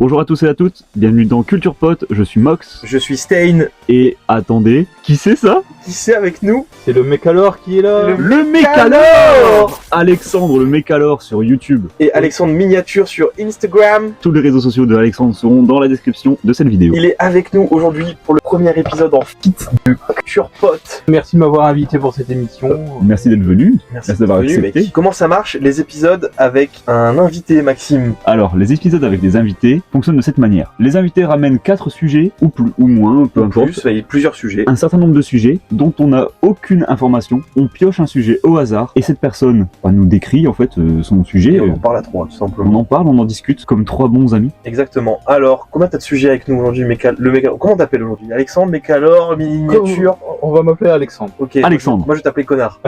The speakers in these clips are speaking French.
Bonjour à tous et à toutes, bienvenue dans Culture Pot, je suis Mox. Je suis Stain. Et attendez, qui c'est ça? Qui c'est avec nous? C'est le Mécalor qui est là. Le Mécalor! Alexandre le Mécalor sur YouTube. Et Alexandre Miniature sur Instagram. Tous les réseaux sociaux de Alexandre seront dans la description de cette vidéo. Il est avec nous aujourd'hui pour le premier épisode en fit de Culture Pot. Merci de m'avoir invité pour cette émission. Merci d'être venu. Merci d'avoir d'être venu, accepté. mec. Comment ça marche les épisodes avec un invité, Maxime? Alors, les épisodes avec des invités fonctionnent de cette manière. Les invités ramènent 4 sujets, ou plus, ou moins, peu importe. Plus, il y a plusieurs sujets. Un certain nombre de sujets dont on n'a aucune information. On pioche un sujet au hasard et cette personne nous décrit en fait son sujet. Et on en parle à trois, tout On simplement. en parle, on en discute comme 3 bons amis. Exactement. Alors, combien t'as de sujets avec nous aujourd'hui, Mécalor? Comment t'appelles aujourd'hui? Alexandre, Mécalor, Miniature? On va m'appeler Alexandre. Ok. Alexandre. Moi je vais t'appeler connard.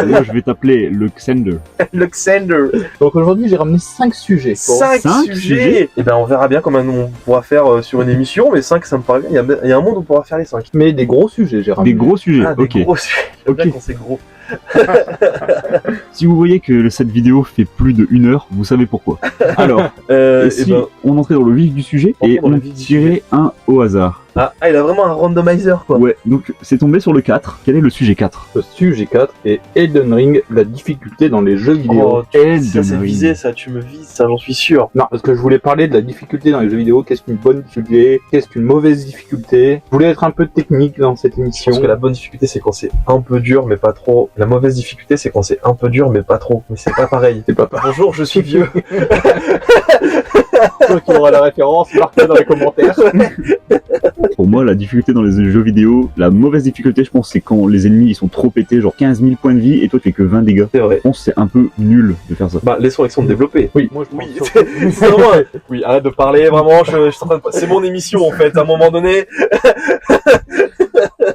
Moi je vais t'appeler le Xander. Alexander. Donc aujourd'hui, j'ai ramené 5 sujets. 5 cinq sujets. sujets. Et ben on verra bien combien on pourra faire sur une émission, mais 5 ça me paraît bien. Il y a un monde où on pourra faire les 5. Mais des gros sujets, j'ai ramené. Des gros sujets, Ah, des ok. gros sujets. J'aime bien Ok. quand c'est gros. Si vous voyez que cette vidéo fait plus de 1 heure, vous savez pourquoi. Alors, Et si ben, on entrait dans le vif du sujet Entrons et dans le on vif du tirait un au hasard. il a vraiment un randomizer quoi. Ouais, donc c'est tombé sur le 4. Quel est le sujet 4? Le sujet 4 est Elden Ring, la difficulté dans les jeux vidéo. Oh, Elden ça c'est Ring. visé, ça tu me vises, ça j'en suis sûr. Non, parce que je voulais parler de la difficulté dans les jeux vidéo. Qu'est-ce qu'une bonne difficulté? Qu'est-ce qu'une mauvaise difficulté? Je voulais être un peu technique dans cette Je émission. pense que la bonne difficulté c'est quand c'est un peu dur mais pas trop. La mauvaise difficulté c'est quand c'est un peu dur mais pas trop. Mais c'est pas pareil. C'est pas pareil. Bonjour, je suis vieux. Toi qui aura la référence, marque-la dans les commentaires. Pour moi, la difficulté dans les jeux vidéo, la mauvaise difficulté, je pense, c'est quand les ennemis ils sont trop pétés, genre 15 000 points de vie et toi tu fais que 20 dégâts. C'est vrai. Je pense que c'est un peu nul de faire ça. Bah laissons Alexandre développer. Oui, moi je Oui, pense c'est vraiment. Oui, arrête de parler, vraiment. Je suis en train de... C'est mon émission en fait. À un moment donné.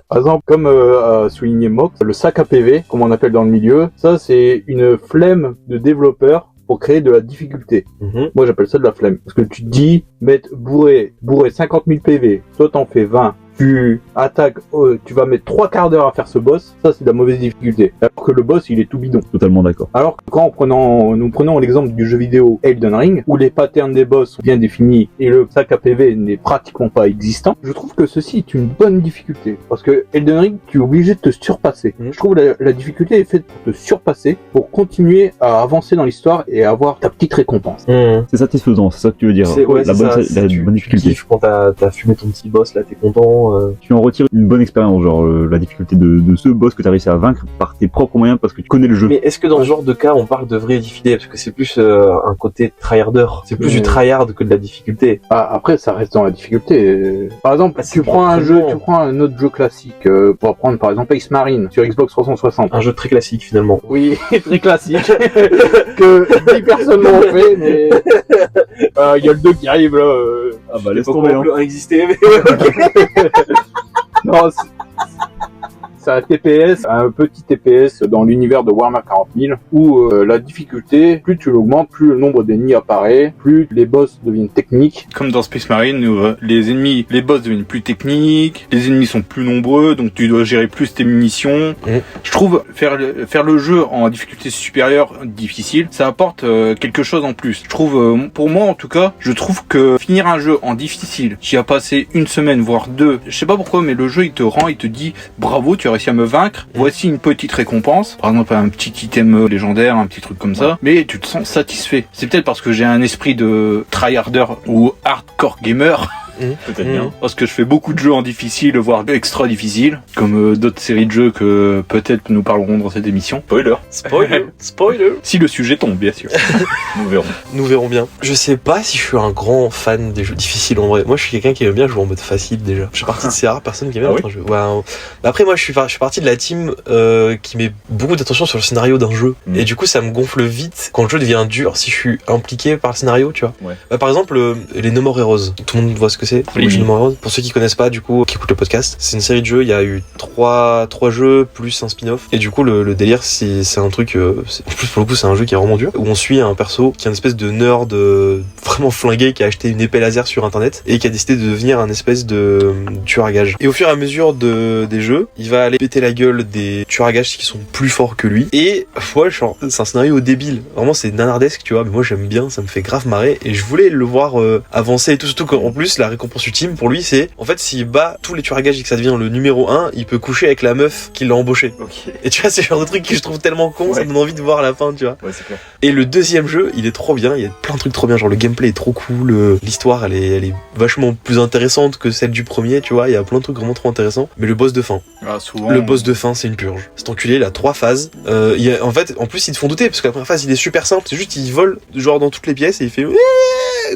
Par exemple, comme a souligné Mox, le sac à PV, comme on appelle dans le milieu, ça c'est une flemme de développeur pour créer de la difficulté. Moi j'appelle ça de la flemme. Parce que tu te dis, mettre bourrer 50 000 PV, toi t'en fais 20, tu attaques, tu vas mettre 3 quarts d'heure à faire ce boss, ça c'est de la mauvaise difficulté. Alors que le boss il est tout bidon. Totalement d'accord. Alors que quand nous prenons l'exemple du jeu vidéo Elden Ring, où les patterns des boss sont bien définis et le sac à PV n'est pratiquement pas existant, je trouve que ceci est une bonne difficulté. Parce que Elden Ring, tu es obligé de te surpasser. Je trouve que la difficulté est faite pour te surpasser, pour continuer à avancer dans l'histoire et avoir ta petite récompense. C'est satisfaisant, c'est ça que tu veux dire. Ouais, la c'est bonne, ça. la Tu bonne difficulté. kiffes quand t'as fumé ton petit boss là, t'es content. Tu en retires une bonne expérience, genre la difficulté de ce boss que tu as réussi à vaincre par tes propres moyens parce que tu connais le jeu. Mais est-ce que dans ce genre de cas, on parle de vraie difficulté? Parce que c'est plus un côté tryharder. C'est plus du tryhard que de la difficulté. Ah, après, ça reste dans la difficulté. Par exemple, c'est tu prends un forcément- jeu, tu prends un autre jeu classique, pour prendre par exemple Space Marine sur Xbox 360. Un jeu très classique finalement. Oui, très classique, que 10 personnes l'ont fait, mais il y a le 2 qui arrive là. Ah bah laisse Pas tomber. non plus exister, mais Non, c'est un TPS, un petit TPS dans l'univers de Warhammer 40 000, où la difficulté, plus tu l'augmentes, plus le nombre d'ennemis apparaît, plus les boss deviennent techniques. Comme dans Space Marine, où les boss deviennent plus techniques, les ennemis sont plus nombreux, donc tu dois gérer plus tes munitions. Je trouve faire le jeu en difficulté supérieure, difficile, ça apporte quelque chose en plus. Je trouve, pour moi en tout cas, je trouve que finir un jeu en difficile, qui a passé 1 semaine, voire 2, je sais pas pourquoi, mais le jeu il te dit bravo, tu as réussi à me vaincre, voici une petite récompense, par exemple un petit item légendaire, un petit truc comme ça, mais tu te sens satisfait. C'est peut-être parce que j'ai un esprit de tryharder ou hardcore gamer, Peut-être bien. parce que je fais beaucoup de jeux en difficile, voire extra difficile, comme d'autres séries de jeux que peut-être nous parlerons dans cette émission. Spoiler. spoiler. Si le sujet tombe, bien sûr. Nous verrons. Nous verrons bien. Je sais pas si je suis un grand fan des jeux difficiles en vrai. Moi, je suis quelqu'un qui aime bien jouer en mode facile déjà. Je suis partie de ces rares personnes qui aiment bien Ah oui jouer. Ouais, après, moi, je suis partie de la team qui met beaucoup d'attention sur le scénario d'un jeu. Et du coup, ça me gonfle vite quand le jeu devient dur si je suis impliqué par le scénario, tu vois. Ouais. Bah, par exemple, les No More Heroes. Tout le monde voit ce que que c'est? Oui. Legend of Morrowind. Pour ceux qui connaissent pas, du coup, qui écoutent le podcast, c'est une série de jeux. Il y a eu trois jeux plus un spin-off. Et du coup, le délire, c'est un truc. En plus, pour le coup, c'est un jeu qui est vraiment dur. Où on suit un perso qui est une espèce de nerd vraiment flingué qui a acheté une épée laser sur internet et qui a décidé de devenir un espèce de tueur à gages. Et au fur et à mesure des jeux, il va aller péter la gueule des tueurs à gages qui sont plus forts que lui. Et ouais, genre, c'est un scénario débile. Vraiment, c'est nanardesque, tu vois. Mais moi, j'aime bien, ça me fait grave marrer. Et je voulais le voir avancer et tout. Surtout qu'en plus, la récompense ultime pour lui, c'est en fait, s'il bat tous les tueurs à gages et que ça devient le numéro 1, il peut coucher avec la meuf qui l'a embauché. Ok. Et tu vois, c'est le genre de truc que je trouve tellement con, ça me donne envie de voir à la fin, tu vois. Ouais, c'est clair. Et le deuxième jeu, il est trop bien, il y a plein de trucs trop bien, genre le gameplay est trop cool, l'histoire elle est vachement plus intéressante que celle du premier, tu vois, il y a plein de trucs vraiment trop intéressants. Mais le boss de fin, Souvent, le boss de fin c'est une purge. Cet enculé, il a 3 phases. En fait, en plus ils te font douter, parce que la première phase il est super simple, c'est juste il vole genre dans toutes les pièces et il fait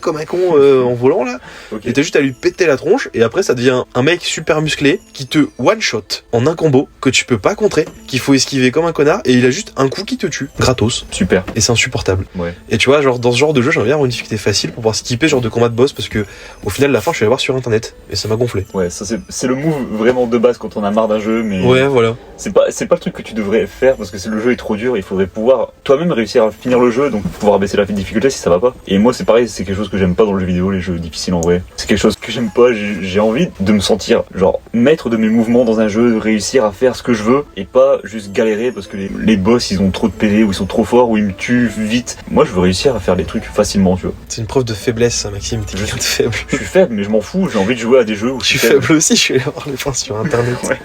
comme un con en volant là. Okay. Et t'as juste à lui péter la tronche et après ça devient un mec super musclé qui te one shot en un combo que tu peux pas contrer, qu'il faut esquiver comme un connard et il a juste un coup qui te tue gratos. Super. Et c'est insupportable. Ouais. Et tu vois, genre dans ce genre de jeu, j'aimerais bien avoir une difficulté facile pour pouvoir skipper ce genre de combat de boss parce que au final, la fin, je suis allé voir sur internet et ça m'a gonflé. Ouais, ça c'est le move vraiment de base quand on a marre d'un jeu, mais Ouais, voilà. c'est pas le truc que tu devrais faire parce que le jeu est trop dur. Il faudrait pouvoir toi-même réussir à finir le jeu, donc pouvoir baisser la difficulté si ça va pas. Et moi, c'est pareil, c'est quelque chose que j'aime pas dans le jeu vidéo, les jeux difficiles en vrai. C'est quelque chose que j'aime pas. J'ai envie de me sentir genre maître de mes mouvements dans un jeu, de réussir à faire ce que je veux et pas juste galérer parce que les boss ils ont trop de PV ou ils sont trop forts ou ils me tuent vite. Moi, je veux réussir à faire des trucs facilement, tu vois. C'est une preuve de faiblesse, ça, Maxime. T'es quelqu'un de faible. Je suis faible, mais je m'en fous. J'ai envie de jouer à des jeux où Je suis faible aussi, je suis allé voir les fins sur internet. Ouais.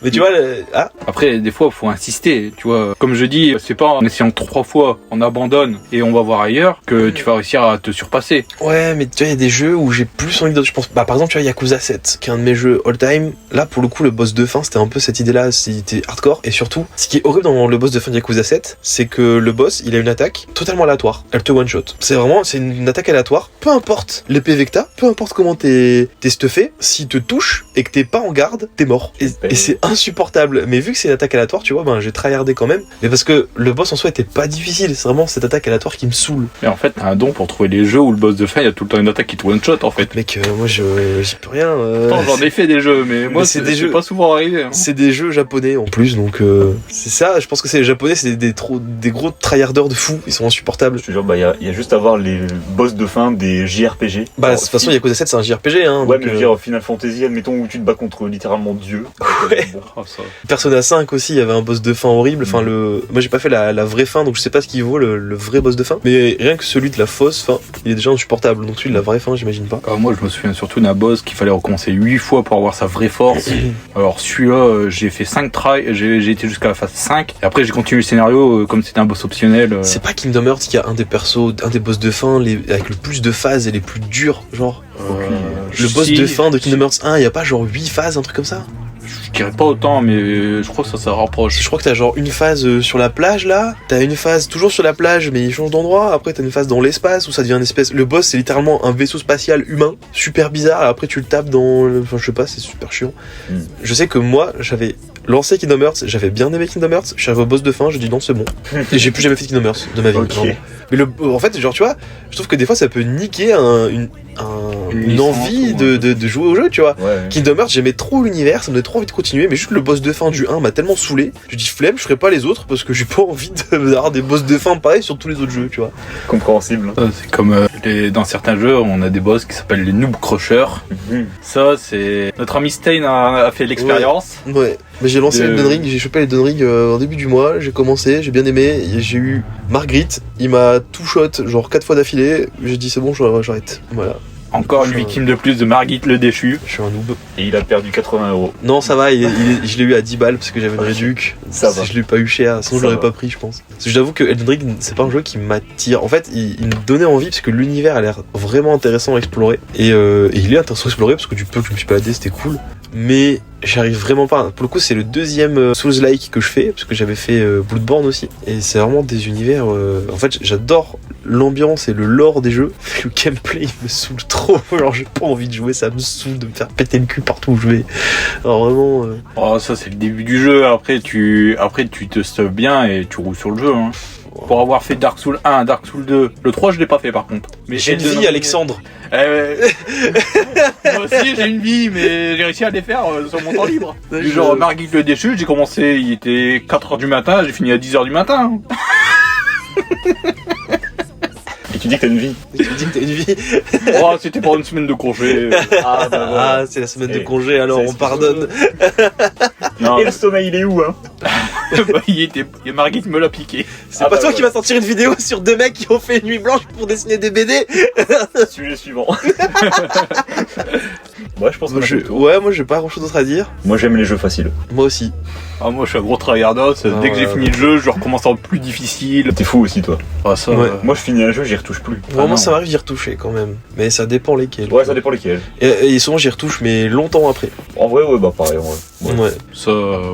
Mais tu vois, Après, des fois, faut insister, tu vois. Comme je dis, c'est pas en essayant 3 fois, on abandonne et on va voir ailleurs que tu vas réussir à te surpasser. ouais, mais tu vois, il y a des jeux où j'ai plus envie d'autres. Je pense, par exemple, tu vois, Yakuza 7, qui est un de mes jeux all time. Là, pour le coup, le boss de fin, c'était un peu cette idée-là, c'était hardcore. Et surtout, ce qui est horrible dans le boss de fin de Yakuza 7, c'est que le boss, il a une attaque totalement aléatoire. Elle te one shot. C'est une attaque aléatoire. Peu importe les PV que t'as, peu importe comment t'es stuffé, s'il te touche et que t'es pas en garde, t'es mort. Et c'est insupportable. Mais vu que c'est une attaque aléatoire, tu vois, ben j'ai tryhardé quand même. Mais parce que le boss en soi était pas difficile. C'est vraiment cette attaque aléatoire qui me saoule. Mais en fait, t'as un don pour trouver les jeux où le boss de fin, il y a tout le temps une attaque qui te one-shot, en fait. Mec, moi j'y peux rien. Attends, j'en ai fait des jeux, mais moi, c'est des jeux pas souvent arrivé. Hein. C'est des jeux japonais en plus, donc c'est ça. Je pense que c'est les japonais, c'est des gros tryharders de fous. Ils sont insupportables. Je te jure, bah, y a juste à voir les boss de fin des JRPG. Bah, de toute façon, Yakuza 7, c'est un JRPG, hein. Ouais, donc, mais je veux dire, Final Fantasy, admettons, où tu te bats contre littéralement Dieu. Ouais. Bon. Oh, ça. Persona 5 aussi, il y avait un boss de fin horrible. Enfin, moi j'ai pas fait la vraie fin, donc je sais pas ce qu'il vaut le vrai boss de fin. Mais rien que celui de la fausse fin, il est déjà insupportable. Donc celui de la vraie fin, j'imagine pas. Moi, je me souviens surtout d'un boss qu'il fallait recommencer 8 fois pour avoir sa vraie force. Alors, celui-là, j'ai fait 5 tries, j'ai été jusqu'à la phase 5. Et après, j'ai continué le scénario comme c'était un boss optionnel. C'est pas Kingdom Hearts qui a un des persos, un des boss de fin avec le plus de phases et les plus durs, genre. Le boss de fin de Kingdom Hearts 1, il y a pas genre 8 phases, un truc comme ça? Je dirais pas autant, mais je crois que ça rapproche. Je crois que t'as genre une phase sur la plage là, t'as une phase toujours sur la plage mais il change d'endroit, après t'as une phase dans l'espace où ça devient une espèce... Le boss c'est littéralement un vaisseau spatial humain, super bizarre, et après tu le tapes dans... Enfin je sais pas, c'est super chiant. Je sais que moi j'avais lancé Kingdom Hearts, j'avais bien aimé Kingdom Hearts, je suis arrivé au boss de fin, j'ai dit non c'est bon. Et j'ai plus jamais fait Kingdom Hearts de ma vie, vraiment. Mais en fait, genre tu vois, je trouve que des fois ça peut niquer une envie de jouer au jeu, tu vois. Ouais. Kingdom Hearts, j'aimais trop l'univers, ça me donnait trop envie de continuer, mais juste le boss de fin du 1 m'a tellement saoulé, je dis flemme, je ferai pas les autres parce que j'ai pas envie d'avoir des boss de fin pareils sur tous les autres jeux, tu vois. Compréhensible. C'est comme dans certains jeux, on a des boss qui s'appellent les Noob Crushers. Ça, c'est... Notre ami Stein a fait l'expérience. Ouais. Mais j'ai lancé Elden Ring, j'ai chopé Elden Ring en début du mois, j'ai commencé, j'ai bien aimé, et j'ai eu Marguerite, il m'a tout shot genre 4 fois d'affilée, j'ai dit c'est bon, j'arrête. Voilà. Encore une victime de plus de Margit le déchu. Je suis un noob. Et il a perdu 80€. Non, ça va, je l'ai eu à 10 balles parce que j'avais une réduc. Ça va. Je l'ai pas eu cher, sinon je l'aurais pas pris, je pense. Parce que j'avoue que Elden Ring, c'est pas un jeu qui m'attire. En fait, il me donnait envie parce que l'univers a l'air vraiment intéressant à explorer. Et il est intéressant à explorer parce que du peu que je me suis baladé, c'était cool. Mais j'arrive vraiment pas. Pour le coup, c'est le deuxième Souls-like que je fais parce que j'avais fait Bloodborne aussi. Et c'est vraiment des univers. En fait, j'adore l'ambiance et le lore des jeux. Le gameplay, il me saoule trop. Genre, j'ai pas envie de jouer, ça me saoule de me faire péter le cul partout où je vais. Alors vraiment. Oh, ça c'est le début du jeu. Après tu te stuffes bien et tu roules sur le jeu. Hein. Pour avoir fait Dark Souls 1, Dark Souls 2, le 3 je l'ai pas fait par contre. Mais J'ai une vie, Alexandre. Moi aussi j'ai une vie, mais j'ai réussi à les faire sur mon temps libre. Du genre Margit le déchu, j'ai commencé, il était 4h du matin, j'ai fini à 10h du matin. Et tu dis que t'as une vie. Tu dis que t'as une vie. Oh, c'était pour une semaine de congé. Ah, bah voilà. Ah, c'est la semaine de congé, alors on pardonne. Non, et le sommeil, il est où, hein? Bah, et Margit me l'a piqué. C'est pas toi qui vas sortir une vidéo sur deux mecs qui ont fait une nuit blanche pour dessiner des BD. Sujet suivant. Ouais, je pense que Ouais, moi j'ai pas grand chose d'autre à dire. Moi, j'aime les jeux faciles. Moi aussi. Ah, moi je suis un gros tryhardos, dès que j'ai fini le jeu, je recommence en plus difficile. T'es fou aussi, toi. Ah, ça, Ouais. Moi, je finis un jeu, j'y retouche plus. Vraiment, ça m'arrive d'y retoucher quand même. Mais ça dépend lesquels. Ouais, ça dépend lesquels. Et souvent j'y retouche, mais longtemps après. En vrai, ouais, bah pareil, en vrai. Ouais. Ça,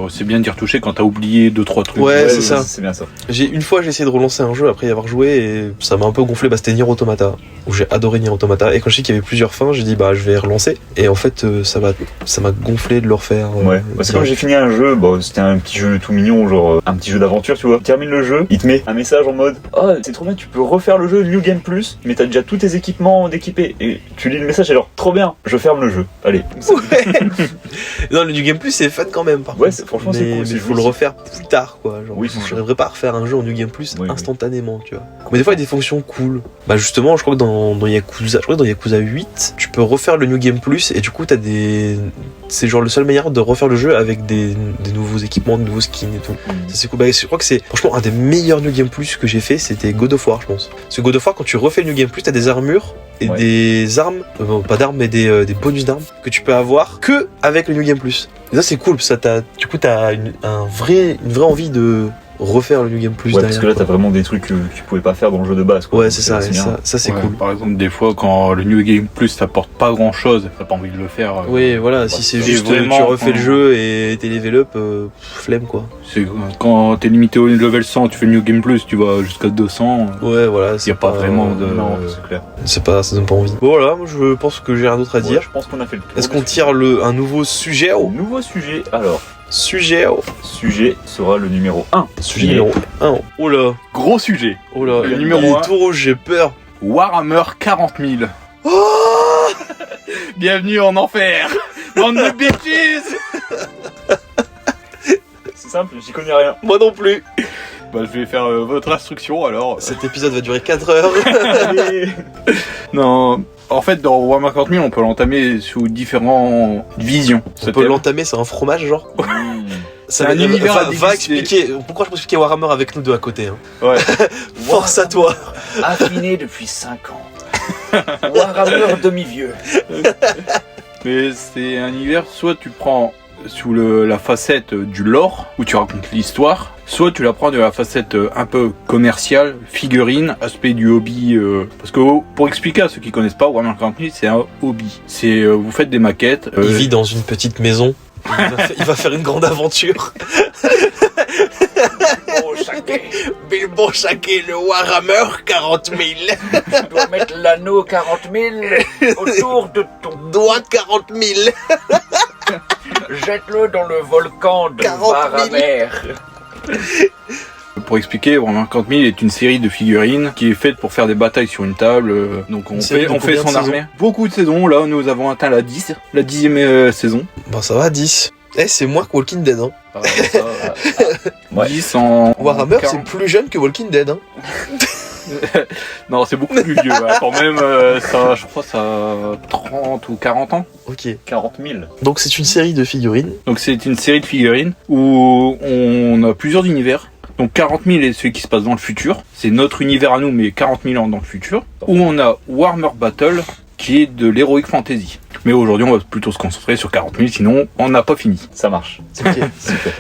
c'est bien d'y retoucher quand t'as oublié 2-3 trucs. Ouais, c'est ça. C'est bien ça. Une fois j'ai essayé de relancer un jeu après y avoir joué et ça m'a un peu gonflé. Bah, c'était Nier Automata, où j'ai adoré Nier Automata. Et quand je sais qu'il y avait plusieurs fins, j'ai dit bah je vais relancer. Et en fait ça m'a gonflé de le refaire. Ouais, parce que quand j'ai fini un jeu, bon, c'était un petit jeu tout mignon, genre un petit jeu d'aventure, tu vois. Tu termines le jeu, il te met un message en mode ah, c'est trop bien, tu peux refaire le jeu New Game Plus, mais t'as déjà tous tes équipements d'équipés. Et tu lis le message et genre trop bien, je ferme le jeu. Allez. Ouais. Non, le New Game Plus c'est fun quand même. Par Ouais, contre. franchement, c'est Mais cool. il faut le refaire plus tard, quoi. Genre, Oui, je n'arriverais pas à refaire un jeu en New Game Plus Oui, instantanément, tu vois. Mais des fois, il y a des fonctions cool. Bah, justement, je crois que dans Yakuza 8, tu peux refaire le New Game Plus et du coup, c'est genre le seul manière de refaire le jeu avec des nouveaux équipements, de nouveaux skins et tout. Ça, c'est cool. Bah, je crois que c'est franchement un des meilleurs New Game Plus que j'ai fait, c'était God of War, je pense. Parce que God of War, quand tu refais le New Game Plus, t'as des armures et des armes, pas d'armes, mais des bonus d'armes que tu peux avoir que avec le New Game Plus. Et ça, c'est cool, parce que t'as une vraie envie de refaire le New Game Plus Ouais, derrière. parce que là, t'as vraiment des trucs que tu pouvais pas faire dans le jeu de base, quoi. Ouais, Donc, c'est ça, bien. ça c'est Ouais, cool. Par exemple, des fois, quand le New Game Plus t'apporte pas grand chose, t'as pas envie de le faire. Oui, voilà, si c'est c'est juste vraiment tu refais quand- le jeu et t'es level up, flemme quoi. C'est quand t'es limité au level 100, tu fais le New Game Plus, tu vas jusqu'à 200. Ouais, voilà. Y a pas vraiment de. Non, c'est clair. Ça donne pas envie. Bon, voilà, moi je pense que j'ai rien d'autre à Ouais, dire. je pense qu'on a fait le tour. Est-ce qu'on tire un nouveau sujet Nouveau sujet. Alors, Sujet sera le numéro 1. Sujet numéro 1. Oh là, Gros sujet. oh là, Le il numéro est un. tout rouge, j'ai peur. Warhammer 40 000. Oh Bienvenue en enfer. Bande de bitches. C'est simple, j'y connais rien. Moi non plus. Bah, je vais faire votre instruction alors. Cet épisode va durer 4 heures. Allez. Non. En fait, dans Warhammer 40 000, on peut l'entamer sous différentes visions. On peut l'entamer, c'est un fromage genre. C'est un univers à va déguster. expliquer. Pourquoi je peux expliquer Warhammer avec nous deux à côté hein. Ouais. Force à toi. Affiné depuis 5 ans. Warhammer demi-vieux. Mais c'est un univers, soit tu prends sous la facette du lore, où tu racontes l'histoire, soit tu la prends de la facette un peu commerciale, figurine, aspect du hobby. Parce que pour expliquer à ceux qui connaissent pas, Warhammer 40 000, c'est un hobby. C'est vous faites des maquettes. Il vit dans une petite maison. Il va faire une grande aventure. Bilbo Shaké, le Warhammer 40 000. Tu dois mettre l'anneau 40 000 autour de ton Doigt 40 000. Jette-le dans le volcan de 40 000. Warhammer. Pour expliquer, Warhammer 40 000 est une série de figurines qui est faite pour faire des batailles sur une table. Donc on série de fait combien de son armée. Beaucoup de saisons. Là, nous avons atteint la 10e saison. Bon, ça va, 10. C'est moins que Walking Dead. Hein. Ouais. 10 en Warhammer, 40. c'est plus jeune que Walking Dead. Hein. Non, c'est beaucoup plus vieux. Hein. Quand même, ça, je crois, ça a 30 ou 40 ans. Ok. 40 000. Donc c'est une série de figurines. Donc c'est une série de figurines où on a plusieurs univers. Donc 40 000 est celui qui se passe dans le futur. C'est notre univers à nous, mais 40 000 ans dans le futur. Où on a Warhammer Battle, qui est de l'Heroic Fantasy. Mais aujourd'hui, on va plutôt se concentrer sur 40 000, sinon on n'a pas fini. Ça marche. Ok. Super.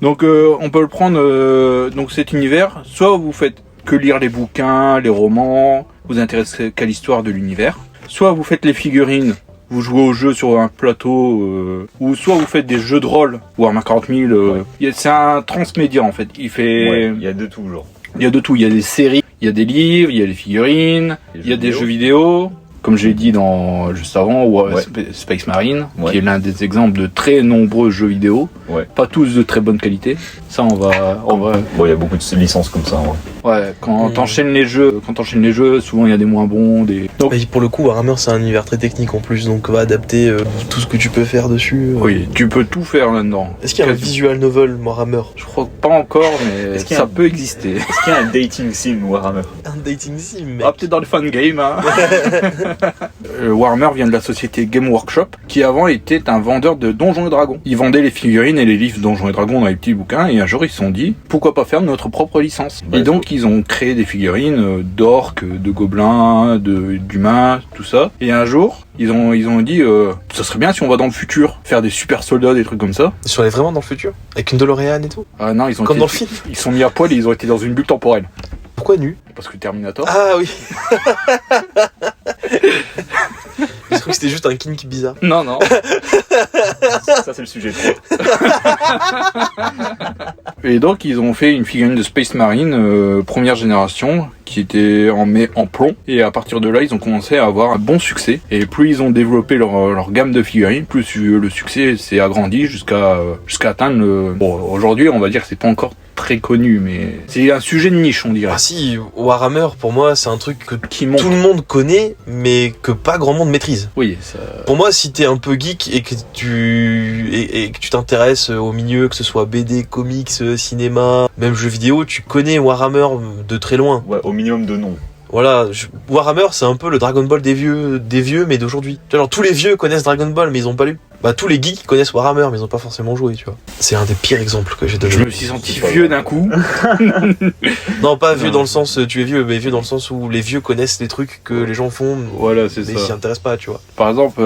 Donc on peut le prendre, donc cet univers, soit vous faites que lire les bouquins, les romans, vous intéressez qu'à l'histoire de l'univers, soit vous faites les figurines, vous jouez au jeu sur un plateau, ou soit vous faites des jeux de rôle, Warhammer 40 000, c'est un transmédia en fait, il y a de tout genre. il y a de tout, il y a des séries, il y a des livres, il y a des figurines, il y a des jeux vidéo. Comme j'ai dit juste avant, Space Marine, qui est l'un des exemples de très nombreux jeux vidéo, pas tous de très bonne qualité. Ça, on va. Bon, il y a beaucoup de licences comme ça. Ouais, quand t'enchaînes les jeux, souvent il y a des moins bons, Donc, Et pour le coup, Warhammer c'est un univers très technique en plus, donc va adapter tout ce que tu peux faire dessus. oui, tu peux tout faire là-dedans. Est-ce qu'il y a un visual novel Warhammer? Je crois pas encore, mais Est-ce qu'il y a ça peut exister. Est-ce qu'il y a un dating sim Warhammer? Un dating sim, mec. Ah, peut-être dans le fan game, hein. Warhammer vient de la société Game Workshop, qui avant était un vendeur de Donjons et Dragons. Ils vendaient les figurines et les livres Donjons et Dragons dans les petits bouquins, et un jour ils se sont dit, pourquoi pas faire notre propre licence? Ouais, et donc ils ont créé des figurines d'orques, de gobelins, d'humains, tout ça. Et un jour, ils ont dit, ça serait bien si on va dans le futur, faire des super soldats, des trucs comme ça. Ils sont allés vraiment dans le futur? Avec une DeLorean et tout? Ah non, ils ont Comme été- dans le film? Ils sont mis à poil et ils ont été dans une bulle temporelle. Pourquoi nu? Parce que Terminator. Ah oui. Je trouve que c'était juste un kink bizarre. Non, non. Ça c'est le sujet 3. Et donc ils ont fait une figurine de Space Marine première génération qui était en plomb, et à partir de là ils ont commencé à avoir un bon succès, et plus ils ont développé leur gamme de figurines, plus le succès s'est agrandi jusqu'à atteindre aujourd'hui on va dire que c'est pas encore très connu, mais c'est un sujet de niche on dirait. Ah si, Warhammer pour moi c'est un truc que Qui monte. tout le monde connaît mais que pas grand monde maîtrise. Oui, ça... Pour moi, si t'es un peu geek et que tu t'intéresses au milieu, que ce soit BD, comics, cinéma, même jeux vidéo, tu connais Warhammer de très loin. Ouais, au minimum de nom. Voilà, Warhammer c'est un peu le Dragon Ball des vieux mais d'aujourd'hui. Tu vois, genre tous les vieux connaissent Dragon Ball mais ils ont pas lu. Bah tous les geeks connaissent Warhammer mais ils ont pas forcément joué, tu vois. C'est un des pires exemples que j'ai donné. Je me suis senti vieux d'un coup. Non, pas vieux Non. dans le sens tu es vieux, mais vieux dans le sens où les vieux connaissent des trucs que les gens font Voilà, c'est mais ils s'y ça. intéressent pas, tu vois. Par exemple,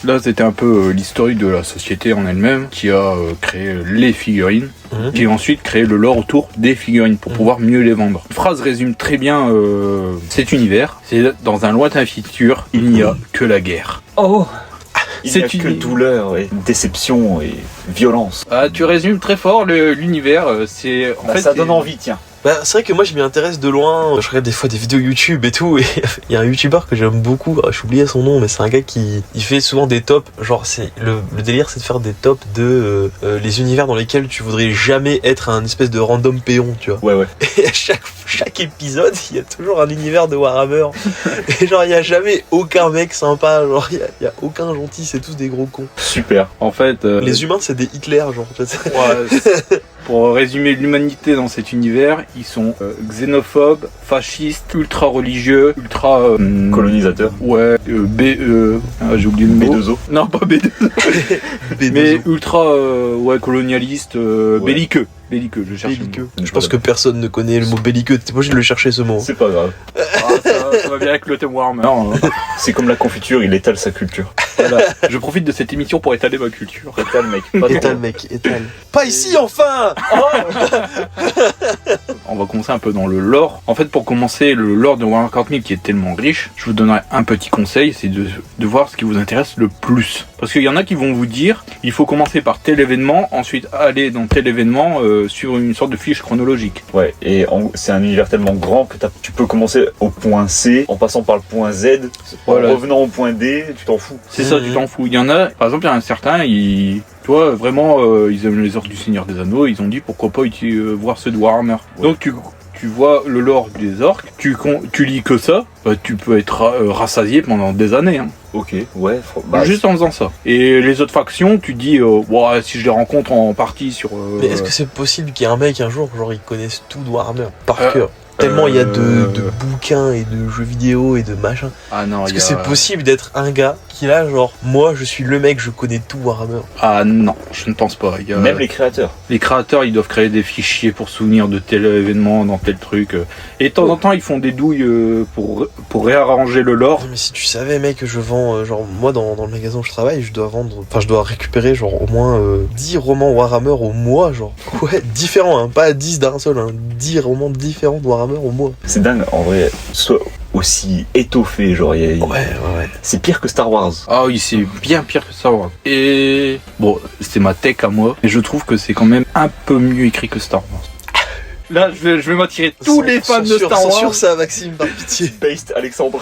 là c'était un peu l'historique de la société en elle-même qui a créé les figurines, qui a ensuite créé le lore autour des figurines pour pouvoir mieux les vendre. Une phrase résume très bien cet univers. C'est dans un lointain futur, il n'y a que la guerre. Oh Il n'y a C'est que une- douleur et déception et violence. Ah, tu résumes très fort l'univers. C'est en fait Ça c'est- donne envie, tiens. Bah, c'est vrai que moi je m'y intéresse de loin, je regarde des fois des vidéos YouTube et tout, et il y a un YouTuber que j'aime beaucoup, j'ai oublié son nom, mais c'est un gars qui il fait souvent des tops, genre c'est le délire c'est de faire des tops de les univers dans lesquels tu voudrais jamais être un espèce de random péon, tu vois. Ouais. Et à chaque épisode, il y a toujours un univers de Warhammer, et genre il y a jamais aucun mec sympa, genre il y a aucun gentil, c'est tous des gros cons. Super. En fait, Les humains c'est des Hitler, genre. Tu sais. pour résumer l'humanité dans cet univers, ils sont xénophobes, fascistes, ultra religieux, ultra Colonisateur. ouais, j'ai oublié le mot. B2O. Non, pas B2O. Mais ultra ouais, colonialiste, belliqueux. Belliqueux, je cherche. le mot. Belliqueux. Je pense que personne ne connaît le mot belliqueux, t'es pas obligé de le chercher ce mot. C'est pas grave. Ah, ça va bien avec le thème Warhammer. hein. C'est comme la confiture, il étale sa culture. Voilà. Je profite de cette émission pour étaler ma culture. Étale, mec. Pas Étale, trop. mec, étale. Pas ici, enfin. On va commencer un peu dans le lore. En fait, pour commencer, le lore de Warhammer 40 000 qui est tellement riche, je vous donnerai un petit conseil, c'est de voir ce qui vous intéresse le plus. Parce qu'il y en a qui vont vous dire, il faut commencer par tel événement, ensuite aller dans tel événement sur une sorte de fiche chronologique. Ouais, et c'est un univers tellement grand que tu peux commencer au point C, en passant par le point Z, Voilà. en revenant au point D, tu t'en fous. C'est ça, tu t'en fous. Il y en a, par exemple, il y en a certains, tu vois, vraiment, ils aiment les orques du Seigneur des Anneaux, ils ont dit pourquoi pas voir ceux de Warhammer. Ouais. Donc tu vois le lore des orques, tu lis que ça, bah, tu peux être rassasié pendant des années. Hein. Ok, ouais. Bah, Juste en faisant ça. Et les autres factions, tu dis, ouais, si je les rencontre en partie sur... Mais est-ce que c'est possible qu'il y ait un mec un jour, genre, il connaisse tout de Warhammer par cœur? Tellement il y a de bouquins et de jeux vidéo et de machin. Ah non, Est-ce que c'est possible d'être un gars qui là, genre, moi je suis le mec, je connais tout Warhammer? Ah non, je ne pense pas. Il y a... Même les créateurs. Les créateurs, ils doivent créer des fichiers pour se souvenir de tel événement dans tel truc. Et de temps en temps, ils font des douilles pour réarranger le lore. Non, mais si tu savais, mec, je vends, genre, moi dans le magasin où je travaille, je dois récupérer, genre, au moins 10 romans Warhammer au mois, genre. Ouais, différents, hein, pas 10 d'un seul, hein, 10 romans différents de Warhammer au mois. C'est dingue, en vrai, soit aussi étoffé, genre, Ouais. c'est pire que Star Wars. Ah oui, c'est bien pire que Star Wars. Et bon, c'est ma tech à moi, mais je trouve que c'est quand même un peu mieux écrit que Star Wars. Là, je vais m'attirer tous les fans de Star Wars. Censure ça, Maxime, par pitié. Based Alexandre.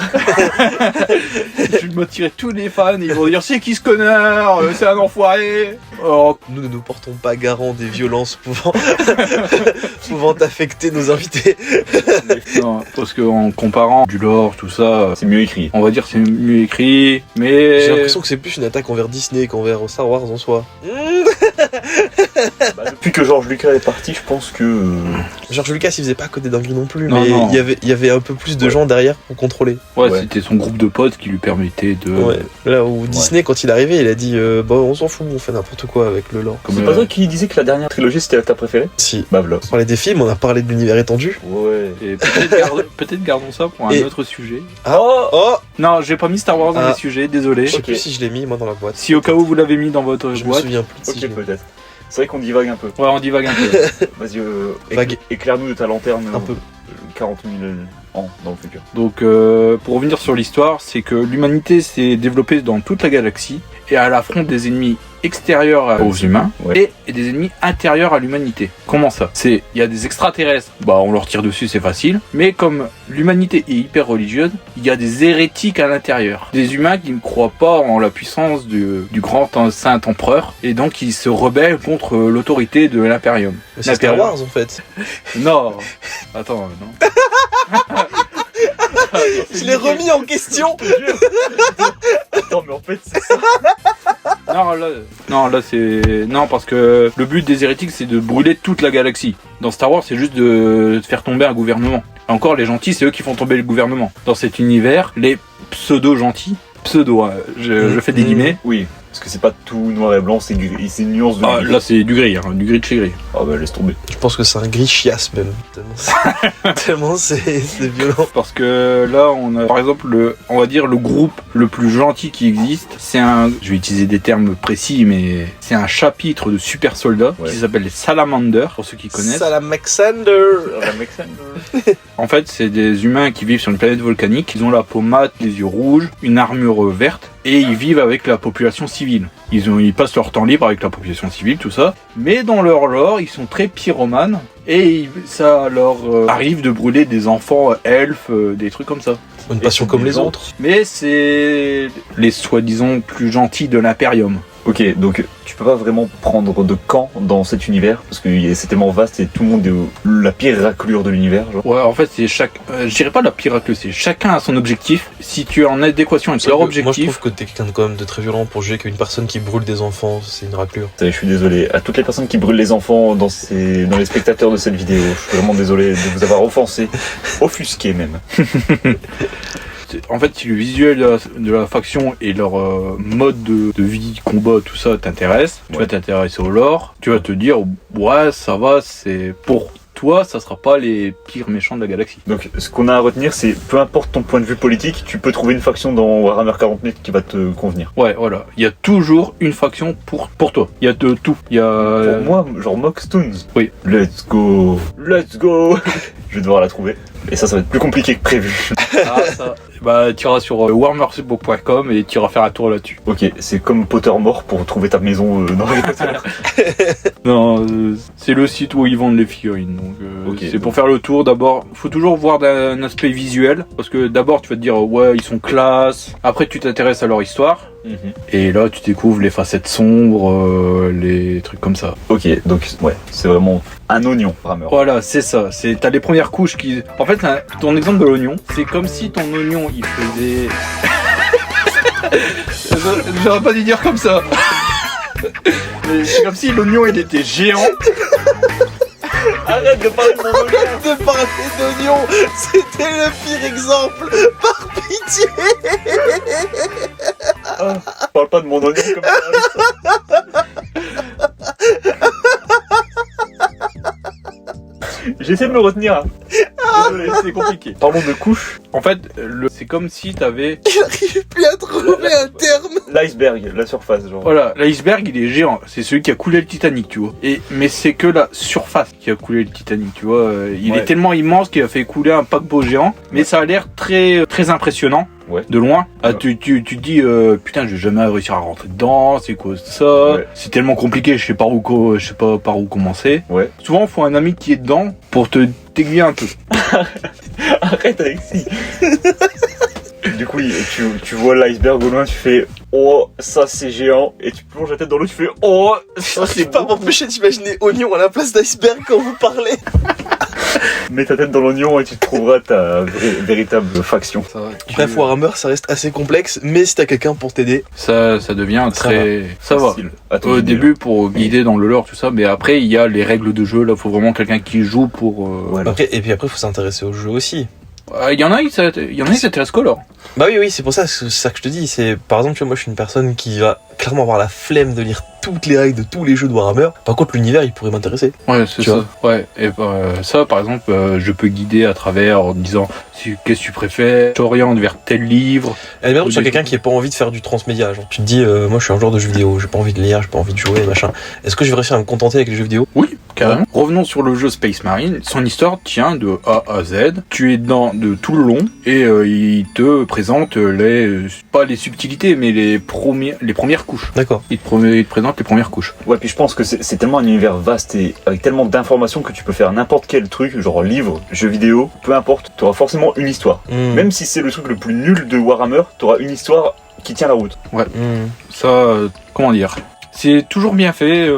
Je vais m'attirer tous les fans. Ils vont dire c'est qui ce connard, c'est un enfoiré. Oh. Nous ne nous portons pas garant des violences pouvant affecter nos invités. Non, parce qu'en comparant du lore, tout ça, C'est mieux écrit. on va dire que c'est mieux écrit, mais J'ai l'impression que c'est plus une attaque envers Disney qu'envers Star Wars en soi. Bah, depuis que George Lucas est parti, je pense que. George Lucas il faisait pas côté dinguerie non plus, Non, mais non. il y avait un peu plus de gens derrière pour contrôler. ouais, Ouais. c'était son groupe de potes qui lui permettait de. Ouais. Là où Disney quand il est arrivé il a dit bon on s'en fout, on fait n'importe quoi avec le lore. Comme C'est pas toi qui disais que la dernière trilogie c'était ta préférée? Si. Bah voilà. On parlait des films, on a parlé de l'univers étendu. Ouais. Et peut-être gardons ça pour un Et- autre sujet. Oh Non, j'ai pas mis Star Wars dans Ah. les sujets, désolé. Je sais Ok. plus si je l'ai mis moi dans la boîte. Si au cas où vous l'avez mis dans votre Je me boîte, souviens plus de si Ok, je l'ai mis. peut-être. C'est vrai qu'on divague un peu. ouais, on divague un peu. Vas-y, Vague. éclaire-nous de ta lanterne. Un peu. 40 000 ans dans le futur. Donc, pour revenir sur l'histoire, c'est que l'humanité s'est développée dans toute la galaxie et elle affronte des ennemis extérieurs aux humains Ouais. et des ennemis intérieurs à l'humanité. Comment ça? Il y a des extraterrestres, bah on leur tire dessus, c'est facile. Mais comme l'humanité est hyper religieuse, il y a des hérétiques à l'intérieur. Des humains qui ne croient pas en la puissance du grand saint empereur et donc ils se rebellent contre l'autorité de l'Imperium. Mais c'est Star L'Imperium. Wars en fait. Non, attends, non. Je l'ai remis en question. Attends, mais en fait, c'est ça. Non, là c'est. Non, parce que le but des hérétiques c'est de brûler toute la galaxie. Dans Star Wars, c'est juste de faire tomber un gouvernement. Et encore, les gentils, c'est eux qui font tomber le gouvernement. Dans cet univers, les pseudo-gentils, hein, je fais des guillemets. Oui, parce que c'est pas tout noir et blanc, c'est c'est une nuance de Ah, gris. là c'est du gris, hein, du gris de chez gris. Ah bah laisse tomber. Je pense que c'est un gris chiasse même. Tellement c'est violent. Parce que là, on a par exemple, on va dire le groupe le plus gentil qui existe. C'est un, je vais utiliser des termes précis, mais c'est un chapitre de super soldats Ouais. qui s'appelle les Salamanders, pour ceux qui connaissent. Alexander. En fait, c'est des humains qui vivent sur une planète volcanique. Ils ont la peau mate, les yeux rouges, une armure verte, et ils vivent avec la population civile. Ils passent leur temps libre avec la population civile, tout ça. Mais dans leur lore, ils sont très pyromanes, et ça leur arrive de brûler des enfants elfes, des trucs comme ça. Une passion Et comme des les autres. autres. Mais c'est les soi-disant plus gentils de l'Imperium. Ok, donc tu peux pas vraiment prendre de camp dans cet univers, parce que c'est tellement vaste et tout le monde est la pire raclure de l'univers, genre. Ouais, en fait, c'est je dirais pas la piracle, c'est chacun a son objectif. Si tu es en adéquation avec leur Moi je objectif, trouve que t'es quelqu'un quand même de très violent pour juger qu'une personne qui brûle des enfants c'est une raclure. Je suis désolé. À toutes les personnes qui brûlent les enfants dans les spectateurs de cette vidéo, je suis vraiment désolé de vous avoir offensé, offusqué même. en fait, si le visuel de la faction et leur mode de vie, combat, tout ça t'intéresse, tu Ouais. vas t'intéresser au lore, tu vas te dire, ouais, ça va, c'est pour toi, ça sera pas les pires méchants de la galaxie. Donc ce qu'on a à retenir, c'est peu importe ton point de vue politique, tu peux trouver une faction dans Warhammer 40 000 qui va te convenir. Ouais, voilà. Il y a toujours une faction pour toi. Il y a de tout. Il y a... Pour moi, genre Moxtoons. Oui. Let's go. Let's go. Je vais devoir la trouver. Et ça va être plus compliqué que prévu. Ah, ça... Bah, tu iras sur warhammerbook.com et tu iras faire un tour là-dessus. Ok, c'est comme Pottermore pour trouver ta maison dans les Non, c'est le site où ils vendent les figurines. Donc, Ok. c'est pour faire le tour. D'abord, faut toujours voir d'un aspect visuel. Parce que d'abord, tu vas te dire, ouais, ils sont classe. Après, tu t'intéresses à leur histoire. Et là, tu découvres les facettes sombres, les trucs comme ça. Ok, donc ouais, c'est vraiment un oignon, Warhammer. Voilà, c'est ça. T'as les premières couches qui... En fait, ton exemple de l'oignon, c'est comme si ton oignon, il faisait... J'aurais pas dû dire comme ça. Mais c'est comme si l'oignon, il était géant. Arrête de parler de mon oignon. De parler d'oignon, c'était le pire exemple. Par pitié. Parle pas de mon oignon comme ça. J'essaie de me retenir. Désolé, c'est compliqué. Parlons de couches. En fait, c'est comme si t'avais... Il arrive plus à trouver un terme. L'iceberg, la surface, genre. Voilà, l'iceberg, il est géant. C'est celui qui a coulé le Titanic, tu vois. Mais c'est que la surface qui a coulé le Titanic, tu vois. Il est tellement immense qu'il a fait couler un paquebot géant. Mais ça a l'air très, très impressionnant. Ouais. De loin. Ah, Ouais. tu te dis, putain, je vais jamais réussir à rentrer dedans. C'est quoi ça? Ouais. C'est tellement compliqué, je sais pas par où commencer. Ouais. Souvent, il faut un ami qui est dedans pour te t'aiguiller un peu. Arrête Alexis. Du coup, tu vois l'iceberg au loin, tu fais oh ça c'est géant, et tu plonges la tête dans l'eau, tu fais oh ça Je c'est peux pas beau. m'empêcher d'imaginer oignon à la place d'iceberg quand vous parlez. Mets ta tête dans l'oignon et tu trouveras ta véritable faction. Bref, Warhammer, ça reste assez complexe, mais si t'as quelqu'un pour t'aider, Ça devient Ça très... Ça va. Facile. À ton Au idée. début pour guider dans le lore tout ça, mais après il y a les règles de jeu, là faut vraiment quelqu'un qui joue pour... Voilà. après, et puis après, faut s'intéresser au jeu aussi. Il y en a qui s'intéressent qu'au lore. Bah oui, c'est pour ça, c'est ça que je te dis. C'est, par exemple, tu vois, moi je suis une personne qui va clairement avoir la flemme de lire toutes les règles de tous les jeux de Warhammer. Par contre, l'univers, il pourrait m'intéresser. Ouais, c'est Tu ça. Ouais, et ça par exemple, je peux guider à travers en disant qu'est-ce que tu préfères, t'orientes vers tel livre. Et même sur quelqu'un qui a pas envie de faire du transmédia, genre. Tu te dis, moi je suis un joueur de jeux vidéo, j'ai pas envie de lire, j'ai pas envie de jouer, machin. Est-ce que je vais réussir à me contenter avec les jeux vidéo? Oui, carrément. Revenons sur le jeu Space Marine. Son histoire tient de A à Z. Tu es dedans de tout le long et il te présente pas les subtilités, mais les premières couches. D'accord. Il te présente les premières couches. Ouais, puis je pense que c'est tellement un univers vaste et avec tellement d'informations que tu peux faire n'importe quel truc, genre livre, jeu vidéo, peu importe, t'auras forcément une histoire. Même si c'est le truc le plus nul de Warhammer, t'auras une histoire qui tient la route. Ça, comment dire, c'est toujours bien fait.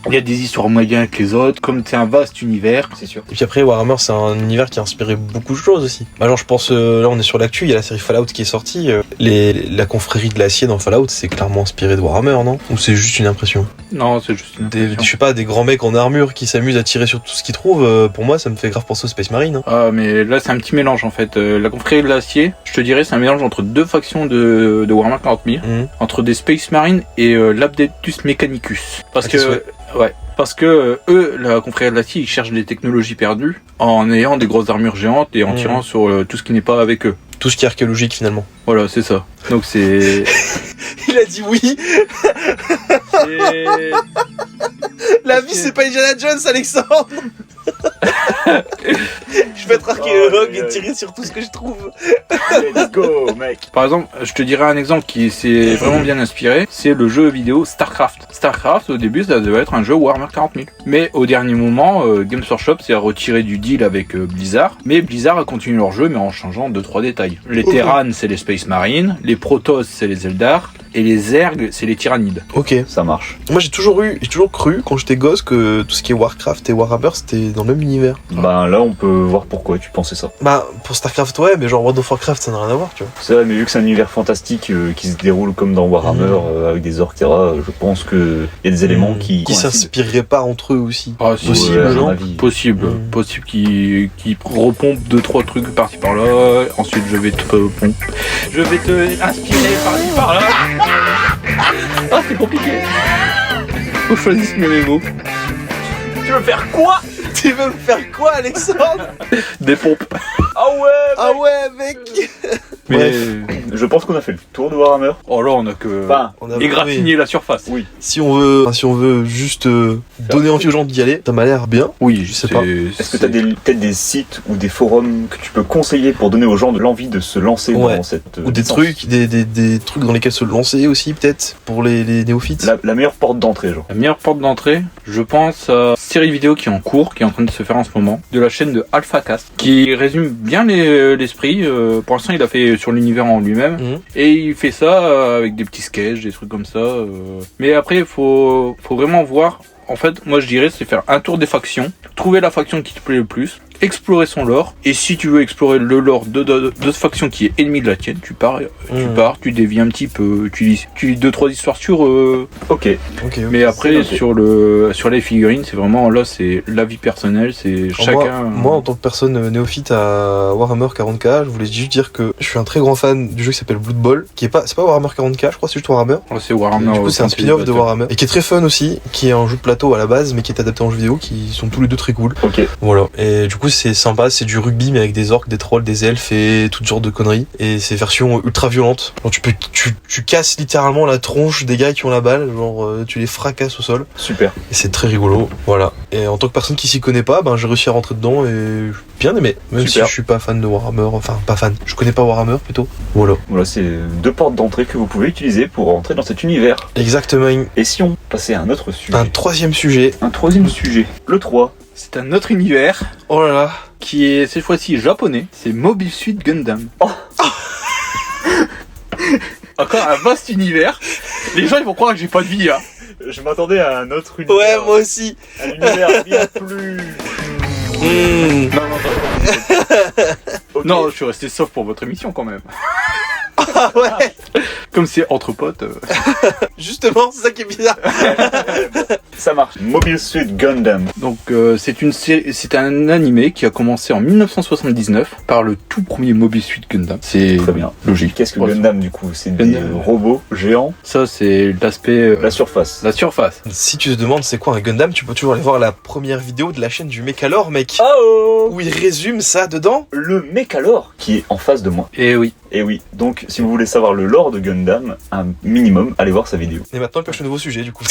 Il y a des histoires moyennes avec les autres, comme c'est un vaste univers. C'est sûr. Et puis après, Warhammer, c'est un univers qui a inspiré beaucoup de choses aussi. Bah, genre, je pense, là, on est sur l'actu, il y a la série Fallout qui est sortie. La confrérie de l'acier dans Fallout, c'est clairement inspiré de Warhammer, non? Ou c'est juste une impression? Non, c'est juste une impression. Je sais pas, des grands mecs en armure qui s'amusent à tirer sur tout ce qu'ils trouvent. Pour moi, ça me fait grave penser au Space Marine. Hein. Ah, mais là, c'est un petit mélange en fait. La confrérie de l'acier, je te dirais, c'est un mélange entre deux factions de Warhammer 40 000, entre des Space Marines et l'Adeptus Mechanicus. Parce que eux, la confrérie de l'acier, ils cherchent des technologies perdues en ayant des grosses armures géantes et en tirant sur tout ce qui n'est pas avec eux. Tout ce qui est archéologique finalement. Voilà, c'est ça. Donc c'est... Il a dit oui. La vie, c'est pas Indiana Jones, Alexandre. Je vais être archéologue et tirer sur tout ce que je trouve. Let's go, mec. Par exemple, je te dirais un exemple qui s'est vraiment bien inspiré, c'est le jeu vidéo StarCraft. StarCraft, au début, ça devait être un jeu Warhammer 40 000. Mais au dernier moment, Games Workshop s'est retiré du deal avec Blizzard. Mais Blizzard a continué leur jeu, mais en changeant 2-3 détails. Les Terrans, c'est les Space Marines. Les Protoss, c'est les Eldar. Et les Zerg, c'est les Tyrannides. Ok. Ça marche. Moi, j'ai toujours cru, quand j'étais gosse, que tout ce qui est Warcraft et Warhammer, c'était dans le même univers. Ben là, on peut voir pourquoi tu pensais ça. Bah, pour StarCraft, ouais, mais genre World of Warcraft, ça n'a rien à voir, tu vois. C'est vrai, mais vu que c'est un univers fantastique qui se déroule comme dans Warhammer, avec des orques, etc., je pense qu'il y a des éléments qui coïncident. s'inspireraient pas entre eux aussi. Ah, si, Possible, Ouais, à mon non avis. Possible, possible qui repompe 2-3 trucs par-ci par-là. Ensuite, je vais te inspirer par-ci par-là. Ah, c'est compliqué. Faut choisir mes mots. Tu veux faire quoi? Tu veux me faire quoi, Alexandre? Des pompes. Ah ouais, Ah ouais, mec. Mais Bref. Je pense qu'on a fait le tour de Warhammer. oh là, on a que Enfin, On a égratigné la surface. oui. Si on veut juste donner envie aux gens d'y aller, ça m'a l'air bien. Oui, Je sais pas. Est-ce que tu as peut-être des sites ou des forums que tu peux conseiller pour donner aux gens de l'envie de se lancer Ouais. dans cette Ou des licence? trucs, des trucs dans lesquels se lancer aussi, peut-être, pour les néophytes. La meilleure porte d'entrée, genre. La meilleure porte d'entrée, je pense à une série vidéo qui est en cours, qui est en train de se faire en ce moment, de la chaîne de AlphaCast, qui résume bien l'esprit. Pour l'instant, il a fait sur l'univers en lui-même. Et il fait ça avec des petits sketchs, des trucs comme ça. Mais après, il faut vraiment voir. En fait, moi je dirais, c'est faire un tour des factions, trouver la faction qui te plaît le plus, explorer son lore. Et si tu veux explorer le lore de faction qui est ennemie de la tienne, tu pars, tu dévies un petit peu, tu lis 2-3 histoires sur. Ok. Mais après, c'est sur les figurines, c'est vraiment là, c'est la vie personnelle, c'est chacun. Moi, en tant que personne néophyte à Warhammer 40k, je voulais juste dire que je suis un très grand fan du jeu qui s'appelle Blood Bowl, c'est pas Warhammer 40k, je crois, c'est juste Warhammer. C'est Warhammer. Du coup, c'est un spin-off de Warhammer et qui est très fun aussi, qui est un jeu de plateau à la base, mais qui est adapté en jeu vidéo, qui sont tous les deux très cool. Ok. Voilà. Et du coup, c'est sympa, c'est du rugby mais avec des orques, des trolls, des elfes et toutes sortes de conneries. Et c'est version ultra violente. Genre tu casses littéralement la tronche des gars qui ont la balle, genre tu les fracasses au sol. Super. Et c'est très rigolo, voilà. Et en tant que personne qui s'y connaît pas, j'ai réussi à rentrer dedans et j'ai bien aimé. Même Super. si je suis pas fan de Warhammer, enfin pas fan, je connais pas Warhammer plutôt. Voilà. Voilà, c'est 2 portes d'entrée que vous pouvez utiliser pour rentrer dans cet univers. Exactement. Et si on passait à un autre sujet, Un troisième sujet. un troisième sujet, le 3. C'est un autre univers Oh là là. qui est cette fois-ci japonais. C'est Mobile Suit Gundam. Oh. Encore un vaste univers. Les gens ils vont croire que j'ai pas de vie. Hein. Je m'attendais à un autre univers. Ouais, moi aussi. Un univers bien plus... Ok. Non, je suis resté sauf pour votre émission quand même. Ah ouais. Comme c'est entre potes. Justement, c'est ça qui est bizarre. Ça marche. Mobile Suit Gundam. Donc c'est une série, c'est un animé qui a commencé en 1979 par le tout premier Mobile Suit Gundam. C'est Très bien. logique. Qu'est-ce que Ouais. Gundam du coup? C'est des Gundam. robots géants. Ça c'est l'aspect La surface. la surface. Si tu te demandes c'est quoi un Gundam, tu peux toujours aller voir la première vidéo de la chaîne du Mechalor, mec. Oh, Où il résume ça dedans. le Mechalor qui est en face de moi. Et oui. Et oui, donc si vous voulez savoir le lore de Gundam, un minimum, allez voir sa vidéo. Et maintenant, on pêche un nouveau sujet, du coup.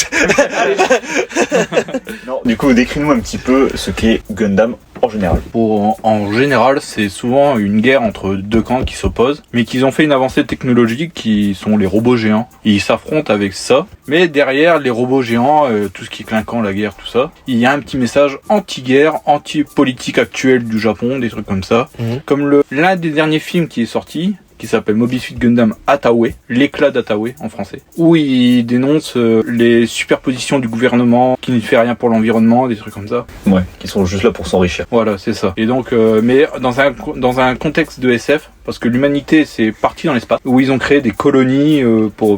Non, du coup, décris-nous un petit peu ce qu'est Gundam en général. En général, c'est souvent une guerre entre deux camps qui s'opposent, mais qu'ils ont fait une avancée technologique qui sont les robots géants. Ils s'affrontent avec ça, mais derrière les robots géants, tout ce qui est clinquant, la guerre, tout ça, il y a un petit message anti-guerre, anti-politique actuelle du Japon, des trucs comme ça. Mhm. Comme l'un des derniers films qui est sorti, qui s'appelle Mobile Suit Gundam Atawe, l'éclat d'Atawe en français, où il dénonce les superpositions du gouvernement qui ne fait rien pour l'environnement, des trucs comme ça. Ouais, qui sont juste là pour s'enrichir. Voilà, c'est ça. Et donc, mais dans un contexte de SF, parce que l'humanité c'est parti dans l'espace, où ils ont créé des colonies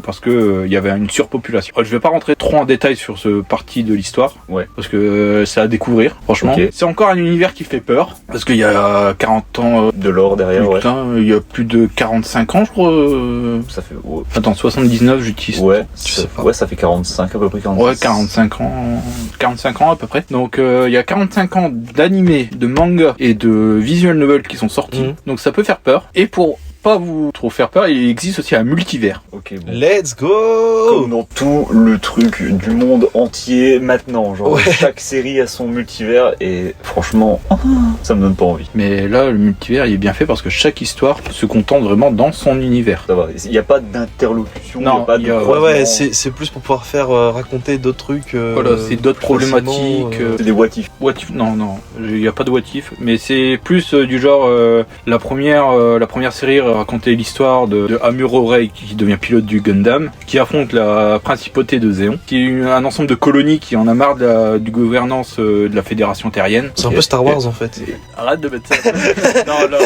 parce que il y avait une surpopulation. Je vais pas rentrer trop en détail sur ce parti de l'histoire, Ouais. parce que c'est à découvrir, franchement. Ok. C'est encore un univers qui fait peur, parce qu'il y a 40 ans, De l'or derrière, ouais. putain, il y a plus de 45 ans, je crois. Ça fait... Ouais, Attends, 79, j'utilise. ouais, Tu sais pas. ouais, ça fait 45 à peu près, 46. Ouais, 45 ans à peu près. Donc il y a 45 ans d'animé, de manga et de visual novel qui sont sortis. Mhm. Donc ça peut faire peur. Et pour pas vous trop faire peur, il existe aussi un multivers. Ok, bon. Let's go. Comme dans tout le truc du monde entier maintenant, genre Ouais. chaque série a son multivers et franchement, ça me donne pas envie. Mais là, le multivers, il est bien fait parce que chaque histoire se contente vraiment dans son univers. Ça va, il n'y a pas d'interlocution, il Non, n'y a pas de il y a- Ouais, croisement. ouais, c'est plus pour pouvoir faire raconter d'autres trucs. Voilà, c'est d'autres problématiques. C'est des what if. What if, non, il n'y a pas de what if, mais c'est plus du genre la première série racontait l'histoire de Amuro Rei qui devient pilote du Gundam, qui affronte la principauté de Zéon, qui est un ensemble de colonies qui en a marre du gouvernance de la fédération terrienne. C'est un peu Star Wars en fait. Arrête de mettre ça. Non, là.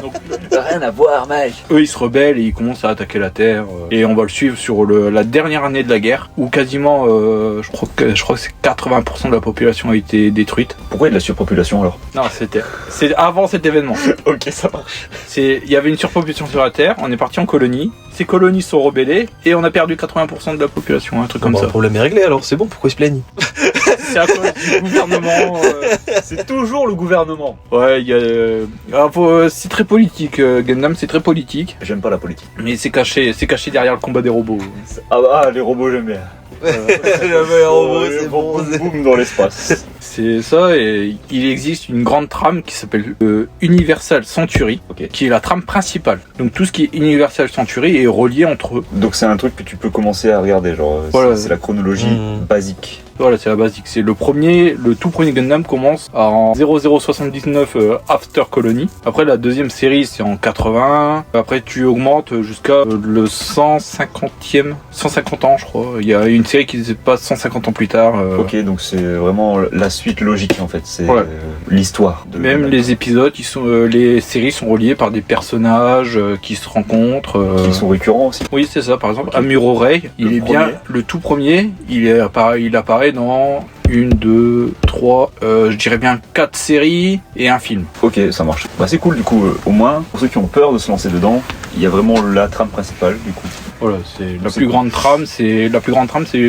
Donc, Rien à voir, mec. eux ils se rebellent et ils commencent à attaquer la Terre et on va le suivre sur la dernière année de la guerre où quasiment je crois que c'est 80% de la population a été détruite. Pourquoi il y a de la surpopulation alors? Non, c'est avant cet événement. Ok, ça marche. Il y avait une surpopulation sur la Terre, on est parti en colonie, ces colonies se sont rebellées et on a perdu 80% de la population, un truc comme Le ça. problème est réglé alors, c'est bon, pourquoi ils se plaignent? C'est à cause du gouvernement. C'est toujours le gouvernement. Ouais, il y a c'est très politique, Gundam c'est très politique, J'aime pas la politique. mais c'est caché derrière le combat des robots. Ah, les robots, j'aime bien. c'est bon. Boum, boum dans l'espace. C'est ça, et il existe une grande trame qui s'appelle Universal Century, Ok. qui est la trame principale. Donc tout ce qui est Universal Century est relié entre eux. Donc c'est un truc que tu peux commencer à regarder, genre Voilà. c'est la chronologie basique. Voilà, c'est la basique. C'est le tout premier Gundam commence en 0079 After Colony. Après, la deuxième série, c'est en 80. Après, tu augmentes jusqu'à le 150 ans, je crois. Il y a une série qui se passe 150 ans plus tard. Ok, donc c'est vraiment la suite logique en fait, c'est Ouais. l'histoire. De Même les épisodes, les séries sont reliées par des personnages qui se rencontrent. qui sont récurrents aussi. Oui, c'est ça. Par exemple, Ok. Amuro Rei, il Le est bien le tout premier. Il apparaît dans 1, 2, 3, je dirais bien 4 séries et un film. Ok, ça marche. Bah c'est cool du coup, au moins, pour ceux qui ont peur de se lancer dedans, il y a vraiment la trame principale du coup. Voilà, c'est la plus grande trame, c'est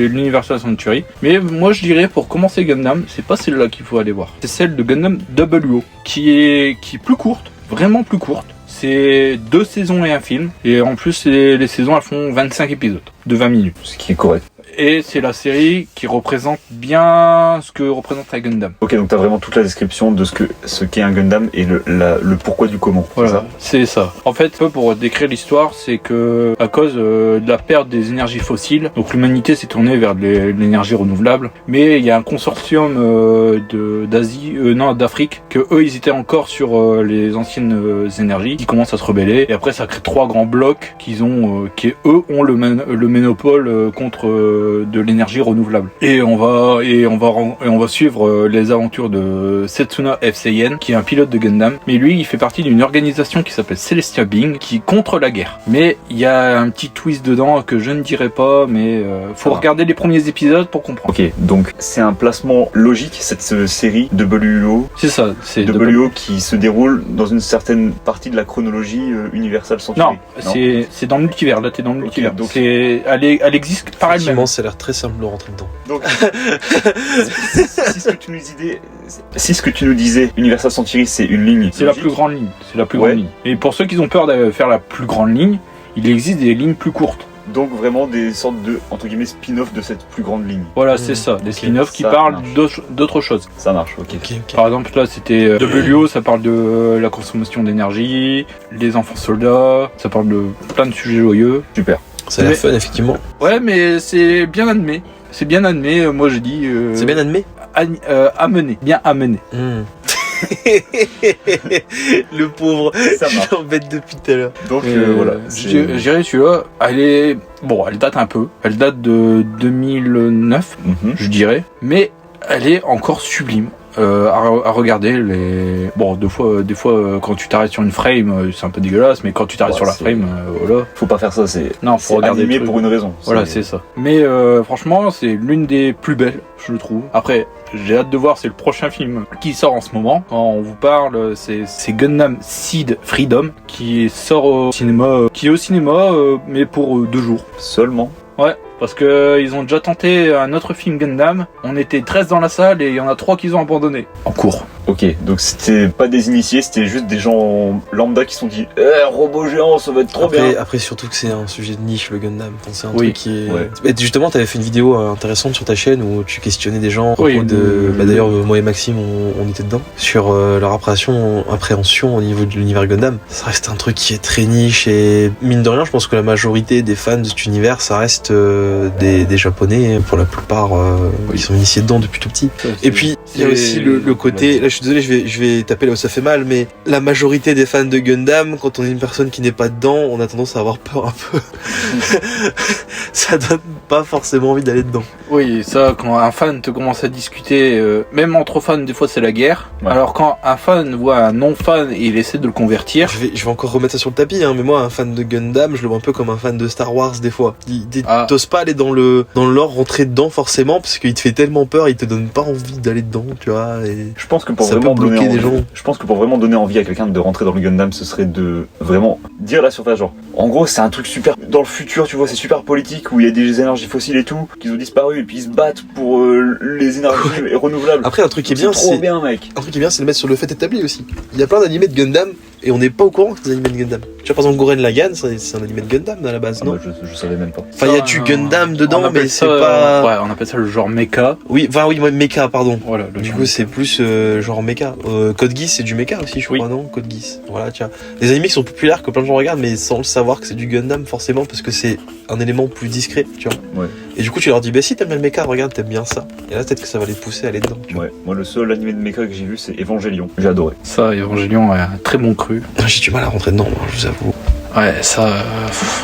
l'Universal Century. Mais moi je dirais pour commencer Gundam, c'est pas celle-là qu'il faut aller voir. C'est celle de Gundam WO, qui est plus courte, vraiment plus courte. C'est 2 saisons et un film. Et en plus, les saisons, elles font 25 épisodes de 20 minutes. Ce qui est correct. Et c'est la série qui représente bien ce que représente un Gundam. Ok, donc t'as vraiment toute la description de ce qu'est un Gundam et le pourquoi du comment. Voilà, c'est ça. En fait, pour décrire l'histoire, c'est que à cause de la perte des énergies fossiles, donc l'humanité s'est tournée vers de l'énergie renouvelable. Mais il y a un consortium d'Afrique, que eux ils étaient encore sur les anciennes énergies, qui commencent à se rebeller. Et après, ça crée 3 grands blocs qui ont le monopole contre de l'énergie renouvelable. Et on va suivre les aventures de Setsuna F. Seiyen, qui est un pilote de Gundam. Mais lui, il fait partie d'une organisation qui s'appelle Celestia Bing, qui contre la guerre. Mais il y a un petit twist dedans que je ne dirai pas, mais faut regarder les premiers épisodes pour comprendre. Ok, donc c'est un placement logique, cette série de WO. C'est ça, c'est WO qui se déroule dans une certaine partie de la chronologie Universal Century. Non, c'est dans le multivers. Là, t'es dans le multivers. Donc Elle existe par elle-même. Ça a l'air très simple de rentrer dedans. Donc, si ce que tu nous disais, Universal Century, c'est une ligne. C'est la plus grande ligne. C'est la plus grande ligne. Et pour ceux qui ont peur de faire la plus grande ligne, il existe des lignes plus courtes. Donc vraiment des sortes de, entre guillemets, spin-off de cette plus grande ligne. Voilà, c'est ça. Des spin-offs qui parlent d'autres choses. Ça marche, ok. Par exemple, là, c'était WO, ça parle de la consommation d'énergie, les enfants soldats, ça parle de plein de sujets joyeux. Super. Ça a l'air fun, effectivement. Ouais, mais c'est bien admis. C'est bien admis, moi j'ai dit... c'est bien admis amené, bien amené. Le pauvre, ça marche. Je l'embête depuis tout à l'heure. Donc voilà. Je dirais celui-là, elle date un peu. Elle date de 2009, je dirais. Mais elle est encore sublime. À regarder des fois quand tu t'arrêtes sur une frame c'est un peu dégueulasse, mais quand tu t'arrêtes sur la frame voilà, faut pas faire ça, faut regarder animé pour une raison, voilà, c'est ça. Mais franchement c'est l'une des plus belles, je le trouve. Après j'ai hâte de voir, c'est le prochain film qui sort en ce moment. Quand on vous parle, c'est Gundam Seed Freedom qui sort au cinéma, mais pour 2 jours seulement. Ouais, parce que ils ont déjà tenté un autre film Gundam. On était 13 dans la salle et il y en a 3 qui ont abandonné en cours. Ok, donc c'était pas des initiés, c'était juste des gens lambda qui se sont dit robot géant, ça va être trop bien. Après surtout que c'est un sujet de niche, le Gundam. C'est un truc qui est... Ouais. Justement, t'avais fait une vidéo intéressante sur ta chaîne où tu questionnais des gens à propos de... d'ailleurs, moi et Maxime, on était dedans, sur leur appréhension au niveau de l'univers Gundam. Ça reste un truc qui est très niche et mine de rien, je pense que la majorité des fans de cet univers, ça reste des Japonais, pour la plupart, ils sont initiés dedans depuis tout petit. Et puis, il y a aussi le côté... Là, je suis désolé, je vais taper là où ça fait mal, mais la majorité des fans de Gundam, quand on est une personne qui n'est pas dedans, on a tendance à avoir peur un peu. Ça donne pas forcément envie d'aller dedans. Oui, ça, quand un fan te commence à discuter, même entre fans, des fois c'est la guerre. Ouais. Alors quand un fan voit un non-fan et il essaie de le convertir... Je vais encore remettre ça sur le tapis, mais moi, un fan de Gundam, je le vois un peu comme un fan de Star Wars des fois. T'oses pas aller dans le lore, rentrer dedans forcément, parce qu'il te fait tellement peur, il te donne pas envie d'aller dedans, tu vois. Et je pense que pour vraiment donner envie à quelqu'un de rentrer dans le Gundam, ce serait de vraiment dire la surface, genre en gros c'est un truc super dans le futur, tu vois, c'est super politique où il y a des énergies fossiles et tout qui ont disparu et puis ils se battent pour les énergies renouvelables. Après un truc qui est bien, trop bien, mec. Un truc qui est bien, c'est de mettre sur le fait établi aussi. Il y a plein d'animés de Gundam et on n'est pas au courant que c'est des animés de Gundam. Tu vois, par exemple, Gurren Lagann, c'est un animé de Gundam à la base, non? Je savais même pas. Enfin, il y a du Gundam dedans, mais c'est pas... Ouais, on appelle ça le genre mecha. Oui, mecha, pardon. Voilà, du coup, c'est plus genre mecha. Code Geass, c'est du mecha aussi, je crois, non? Code Geass. Voilà, tiens. Des animés qui sont populaires, que plein de gens regardent, mais sans le savoir que c'est du Gundam, forcément, parce que c'est un élément plus discret, tu vois. Ouais. Et du coup, tu leur dis, bah si t'aimes bien le mecha, regarde, t'aimes bien ça. Et là, peut-être que ça va les pousser à aller dedans. Ouais. Moi, le seul animé de mecha que j'ai vu, c'est Evangelion. J'ai adoré. Ça, Evangelion, un très bon cru. J'ai du mal à rentrer dedans, je vous avoue. Ouais, ça...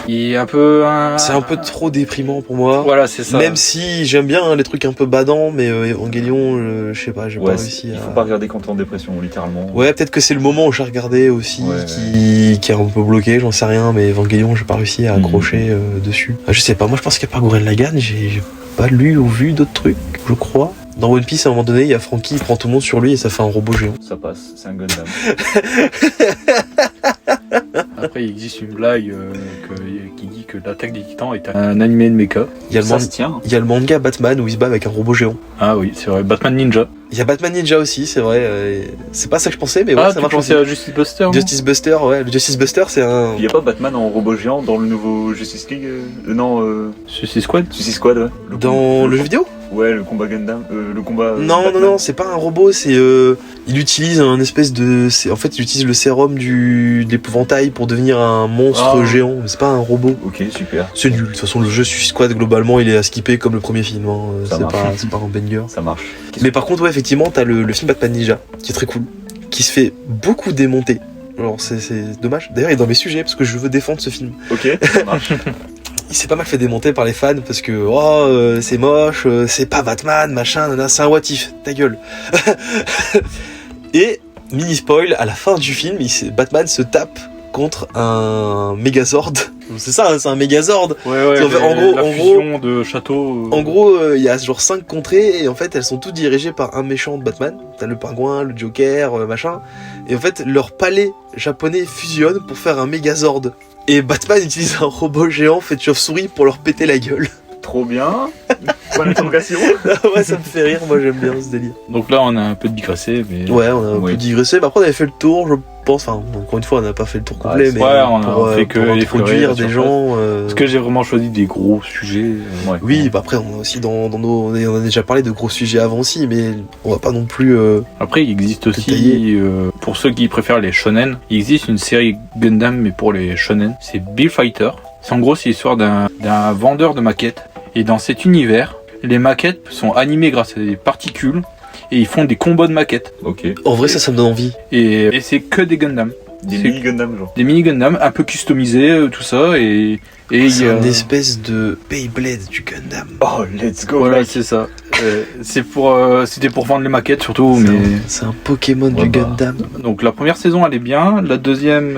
Il est un peu... C'est un peu trop déprimant pour moi. Voilà, c'est ça. Même si j'aime bien les trucs un peu badants, mais Evangelion, je sais pas, j'ai pas réussi à... Il faut pas regarder quand t'es en dépression, littéralement. Ouais, peut-être que c'est le moment où j'ai regardé aussi, qui est un peu bloqué, j'en sais rien, mais Evangelion, j'ai pas réussi à accrocher dessus. Je sais pas, moi je pense qu'il y a pas Gurren Lagann, j'ai pas lu ou vu d'autres trucs, je crois. Dans One Piece, à un moment donné, il y a Franky, il prend tout le monde sur lui et ça fait un robot géant. Ça passe, c'est un Gundam. Après, il existe une blague qui dit que l'attaque des titans est un animé de mecha. Il y a le, Ça se tient. il y a le manga Batman où il se bat avec un robot géant. Ah oui, c'est vrai. Batman Ninja. Il y a Batman Ninja aussi, c'est vrai. C'est pas ça que je pensais, mais ouais, Ah, ça tu marche pensais aussi. à Justice Buster non Justice Buster, ouais. Le Justice Buster, c'est un... Il y a pas Batman en robot géant dans le nouveau Justice League Non, Suicide Squad. Suicide Squad, ouais. Dans le jeu vidéo? Ouais, le combat Gundam, le combat... Non, c'est pas un robot, c'est... il utilise un espèce de... En fait, il utilise le sérum de l'épouvantail pour devenir un monstre géant, mais c'est pas un robot. Ok, super. C'est nul, de toute façon le jeu Suicide Squad globalement il est à skipper comme le premier film, hein. Ça marche. C'est pas un banger. Ça marche. Mais par contre ouais effectivement t'as le film Batman Ninja qui est très cool, qui se fait beaucoup démonter. Alors c'est dommage, d'ailleurs il est dans mes sujets parce que je veux défendre ce film. Ok, ça marche. Il s'est pas mal fait démonter par les fans parce que c'est moche, c'est pas Batman, machin, nana, c'est un what if, ta gueule. Et mini spoil, à la fin du film, Batman se tape contre un Megazord. C'est ça, c'est un Megazord. Ouais, En fusion de château. En gros, il y a genre 5 contrées et en fait elles sont toutes dirigées par un méchant de Batman. T'as le pingouin, le Joker, machin. Et en fait leur palais japonais fusionne pour faire un Megazord. Et Batman utilise un robot géant fait de chauve-souris pour leur péter la gueule. Trop bien. Bonne interrogation. Ouais, ça me fait rire, moi j'aime bien ce délire. Donc là, on a un peu digressé, mais. Ouais, on a un Oui. peu digressé, mais après on avait fait le tour, je pense. Enfin, encore une fois, on n'a pas fait le tour complet, mais on pour, a fait que pour effleurer introduire la des surface. gens. Parce que j'ai vraiment choisi des gros sujets. Ouais. Oui, bah après on a aussi dans nos, on a déjà parlé de gros sujets avant aussi, mais on va pas non plus. Après, il existe aussi, Détaillé. pour ceux qui préfèrent les shonen, il existe une série Gundam, mais pour les shonen, c'est Bill Fighter. C'est en gros, c'est l'histoire d'un vendeur de maquettes. Et dans cet univers, les maquettes sont animées grâce à des particules et ils font des combats de maquettes. Ok. En vrai, ça me donne envie. Et c'est que des Gundam. Des C'est- mini Gundam, genre. Des mini Gundam un peu customisés, tout ça. Et il C'est y a... une espèce de Beyblade du Gundam. Oh, let's go, Voilà, mec. c'est ça. C'était pour vendre les maquettes surtout. Mais... C'est un Pokémon Ouais, du bah. Gundam. Donc la première saison, elle est bien. La deuxième,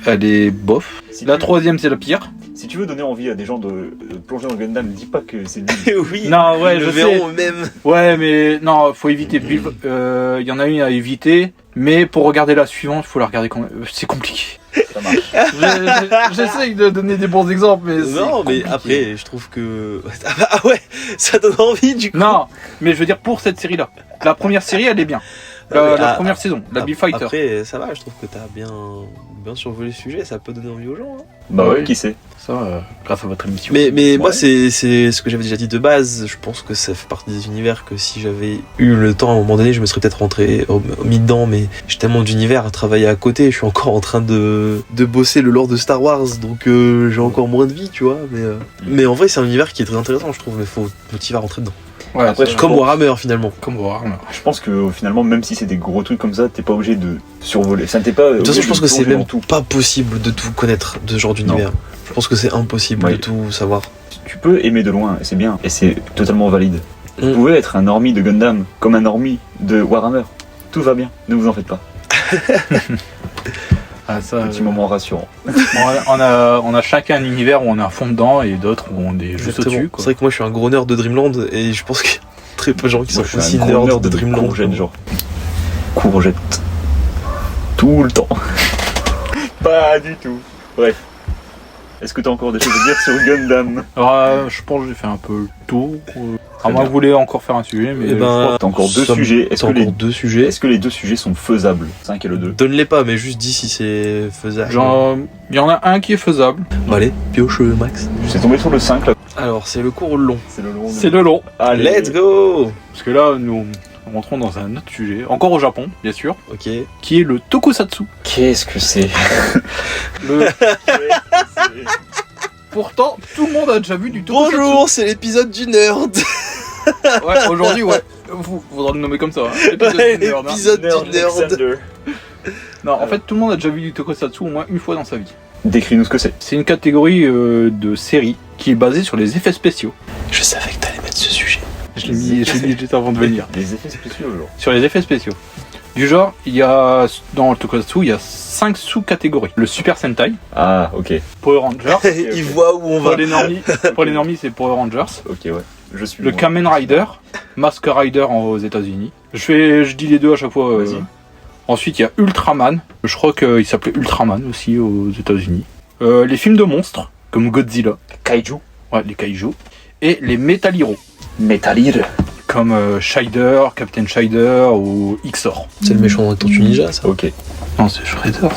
elle est bof. Si La tu- troisième, c'est la pire. Si tu veux donner envie à des gens de plonger dans Gundam, dis pas que c'est nul. Oui. Non, ouais, ils je le sais. verront eux-mêmes. Ouais, mais non, faut éviter. Il y en a une à éviter, mais pour regarder la suivante, faut la regarder quand même. C'est compliqué. Ça marche. J'essaye de donner des bons exemples, mais c'est Non, mais compliqué. après, je trouve que. Ah ouais, ça donne envie du coup. Non, mais je veux dire pour cette série-là. La première série, elle est bien. La première saison, la Bill Fighter. Après, ça va, je trouve que t'as bien survolé le sujet, ça peut donner envie aux gens. Hein. Bah Ouais. ouais, qui sait. Ça, grâce à votre émission. Mais moi, Ouais. c'est ce que j'avais déjà dit de base. Je pense que ça fait partie des univers que si j'avais eu le temps à un moment donné, je me serais peut-être rentré mis dedans. Mais j'ai tellement d'univers à travailler à côté. Je suis encore en train de bosser le lore de Star Wars, donc j'ai encore moins de vie, tu vois. Mais en vrai, c'est un univers qui est très intéressant, je trouve. Mais faut motiver à rentrer dedans. Ouais, Après, ça, je Comme Warhammer finalement. comme Warhammer. Je pense que finalement, même si c'est des gros trucs comme ça, t'es pas obligé de survoler. Ça t'es pas. De toute façon, je pense que c'est même tout. pas possible de tout connaître de ce genre d'univers. Je pense que c'est impossible Ouais. de tout savoir. Tu peux aimer de loin, et c'est bien, et c'est totalement valide. Vous Mm. pouvez être un normie de Gundam, comme un normie de Warhammer. Tout va bien, ne vous en faites pas. Ah, ça, Petit moment rassurant. on a chacun un univers où on est à fond dedans et d'autres où on est juste Exactement. au-dessus. C'est vrai que moi, je suis un gros nerd de Dreamland et je pense qu'il y a très peu de gens qui Moi, sont je aussi suis un gros nerds nerd de de Dreamland. courgettes, genre. Courgettes. Tout le temps. Pas du tout. Bref. Est-ce que t'as encore des choses à dire sur Gundam? Alors, je pense que j'ai fait un peu le tour. À moins bien. que vous voulez encore faire un sujet, mais Eh ben, T'as encore deux Somme- sujets. T'as encore deux sujets. Est-ce que les deux sujets sont faisables? 5 et le 2. Donne-les pas, mais juste dis si c'est faisable. genre, il y en a un qui est faisable. Bon, allez, pioche Max. C'est tombé sur le 5 là. Alors, c'est le court ou le long? C'est le long. C'est le long. Allez. Let's go. Parce que là, nous rentrons dans un autre sujet, encore au Japon, bien sûr, Ok. qui est le tokusatsu. Qu'est-ce que c'est? Le... Pourtant, tout le monde a déjà vu du tokusatsu. Bonjour, c'est l'épisode du nerd. Ouais, aujourd'hui, ouais. Vous faudra le nommer comme ça. Hein. L'épisode Ouais, du nerd, hein. l'épisode du nerd. Alexander. Non, en fait, tout le monde a déjà vu du tokusatsu au moins une fois dans sa vie. Décris-nous ce que c'est. C'est une catégorie de série qui est basée sur les effets spéciaux. Je savais que t'allais mettre ce sujet. Je l'ai mis juste avant de venir. Les effets spéciaux, genre. Sur les effets spéciaux. Du genre, il y a dans le tokusatsu, il y a 5 sous-catégories. Le Super Sentai, Ah, ok. Power Rangers. Il voit où on va. Pour les normies, c'est Power Rangers. Ok, ouais. Je suis le moi. Kamen Rider, Mask Rider aux États-Unis. Je dis les deux à chaque fois. Vas-y. Ensuite, il y a Ultraman. Je crois qu'il s'appelait Ultraman aussi aux États-Unis. Les films de monstres, comme Godzilla. Kaiju. Ouais, les Kaiju. Et les Metal Hero, Metal Gear. comme Shider, Captain Shider ou Xor. C'est le méchant dans Tortue Ninja, ça. Ok. Non, c'est Shredder.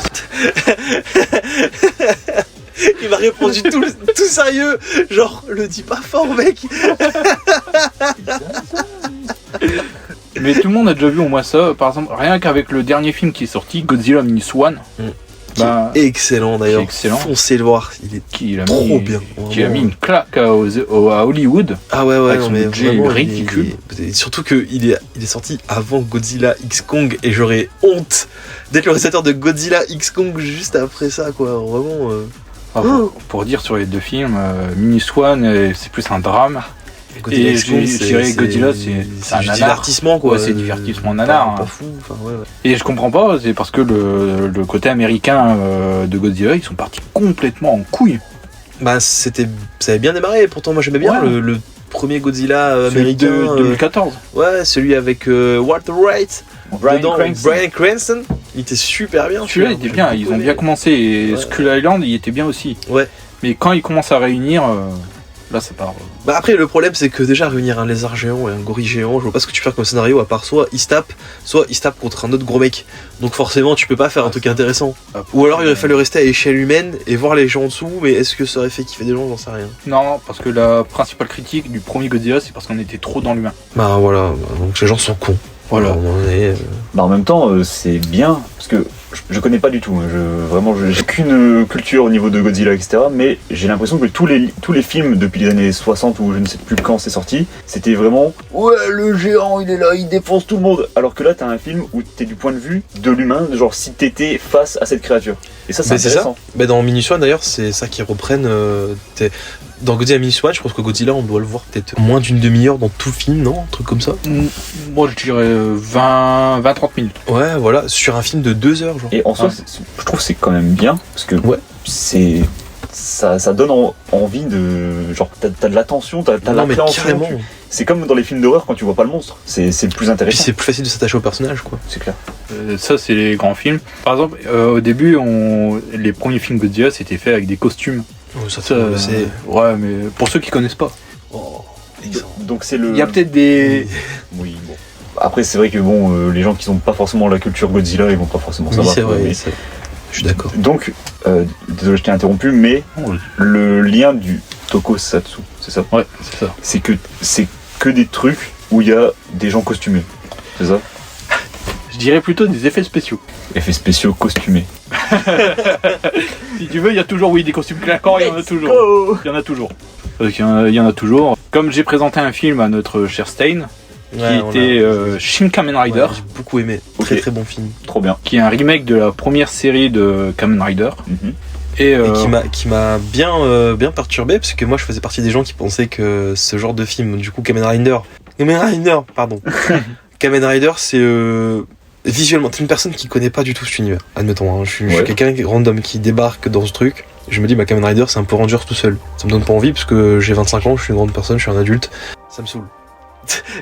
Il m'a répondu tout sérieux. Genre, le dis pas fort, mec. Mais tout le monde a déjà vu au moins ça. Par exemple, rien qu'avec le dernier film qui est sorti, Godzilla Minus One, bah, Excellent d'ailleurs. excellent. Foncez le voir. Il est qui a trop mis, bien. qui a Vraiment. mis une claque à Hollywood. Ah ouais, avec non, son mais budget vraiment, ridicule. et surtout qu'il est sorti avant Godzilla X Kong et j'aurais honte d'être le réalisateur de Godzilla X Kong juste après ça, quoi. Vraiment. Pour dire sur les deux films, Minus One, c'est plus un drame. Godzilla Et X Kong, je dirais Godzilla, c'est un du nanar. divertissement, quoi. Ouais, c'est divertissement nanar, Pas hein. fou. Enfin, ouais. Et je comprends pas, c'est parce que le côté américain de Godzilla, ils sont partis complètement en couille. Bah, ça avait bien démarré. Pourtant, moi, j'aimais bien Ouais. le premier Godzilla Celui américain. de 2014. Ouais, celui avec Walter White. Bryan Dedans, Cranston. Bryan Cranston. Il était super bien. Celui-là, il était bien, ils ont bien commencé. Et Ouais. Skull Island, il était bien aussi. Ouais. Mais quand ils commencent à réunir, là, ça part. Bah après, le problème, c'est que déjà, réunir un lézard géant et un gorille géant, je vois pas ce que tu peux faire comme scénario, à part soit il se tape contre un autre gros mec. Donc forcément, tu peux pas faire un truc intéressant. Ou alors, il aurait fallu rester à échelle humaine et voir les gens en dessous, mais est-ce que ça aurait fait kiffer des gens? J'en sais rien. Non, parce que la principale critique du premier Godzilla, c'est parce qu'on était trop dans l'humain. Bah voilà, donc les gens sont cons. Voilà. Bah en même temps, c'est bien, parce que je connais pas du tout, hein. Vraiment, j'ai qu'une culture au niveau de Godzilla, etc. Mais j'ai l'impression que tous les films depuis les années 60, ou je ne sais plus quand c'est sorti, c'était vraiment « Ouais, le géant, il est là, il défonce tout le monde !» Alors que là, t'as un film où t'es du point de vue de l'humain, genre si t'étais face à cette créature. Et ça, c'est Mais c'est intéressant. Bah dans Minus One d'ailleurs, c'est ça qu'ils reprennent. Dans Godzilla Minus One, je pense que Godzilla, on doit le voir peut-être moins d'une demi-heure dans tout le film, non? Un truc comme ça. Moi, je dirais 20-30 minutes. Ouais, voilà, sur un film de 2 heures, genre. Et en soi, je trouve que c'est quand même bien, parce que Ouais. ça donne envie de... Genre, t'as de l'attention, t'as Non, mais l'appréhension. carrément. C'est comme dans les films d'horreur quand tu vois pas le monstre. C'est le plus Puis intéressant. c'est plus facile de s'attacher au personnage, quoi. C'est clair. Ça, c'est les grands films. Par exemple, au début, les premiers films Godzilla, c'était fait avec des costumes. Ça, Ça, c'est. ouais, mais pour ceux qui connaissent pas. Oh, Donc c'est le... Il y a peut-être des... Oui, bon. Après, c'est vrai que bon, les gens qui n'ont pas forcément la culture Godzilla, ils vont pas forcément Oui, savoir. c'est quoi, vrai. mais- Je suis d'accord. Donc, désolé, je t'ai interrompu, mais le lien du tokusatsu, c'est ça? Ouais, c'est ça. C'est que des trucs où il y a des gens costumés. C'est ça? Je dirais plutôt des effets spéciaux. Effets spéciaux costumés. Si tu veux, il y a toujours, oui, des costumes claquants, il y en a toujours. Il y en a toujours. Il y en a toujours. Comme j'ai présenté un film à notre cher Stein, qui était Shin Kamen Rider, J'ai beaucoup aimé. Ok. Très très bon film. Trop bien. qui est un remake de la première série de Kamen Rider. Mhm. Et, Et qui m'a bien perturbé, parce que moi je faisais partie des gens qui pensaient que ce genre de film, du coup Kamen Rider, pardon. Kamen Rider, c'est visuellement, t'es une personne qui connaît pas du tout cet univers, admettons. Hein. Je suis Ouais. quelqu'un random qui débarque dans ce truc. Je me dis, Kamen Rider, c'est un Power Rangers tout seul. Ça me donne pas envie, parce que j'ai 25 ans, je suis une grande personne, je suis un adulte. Ça me saoule.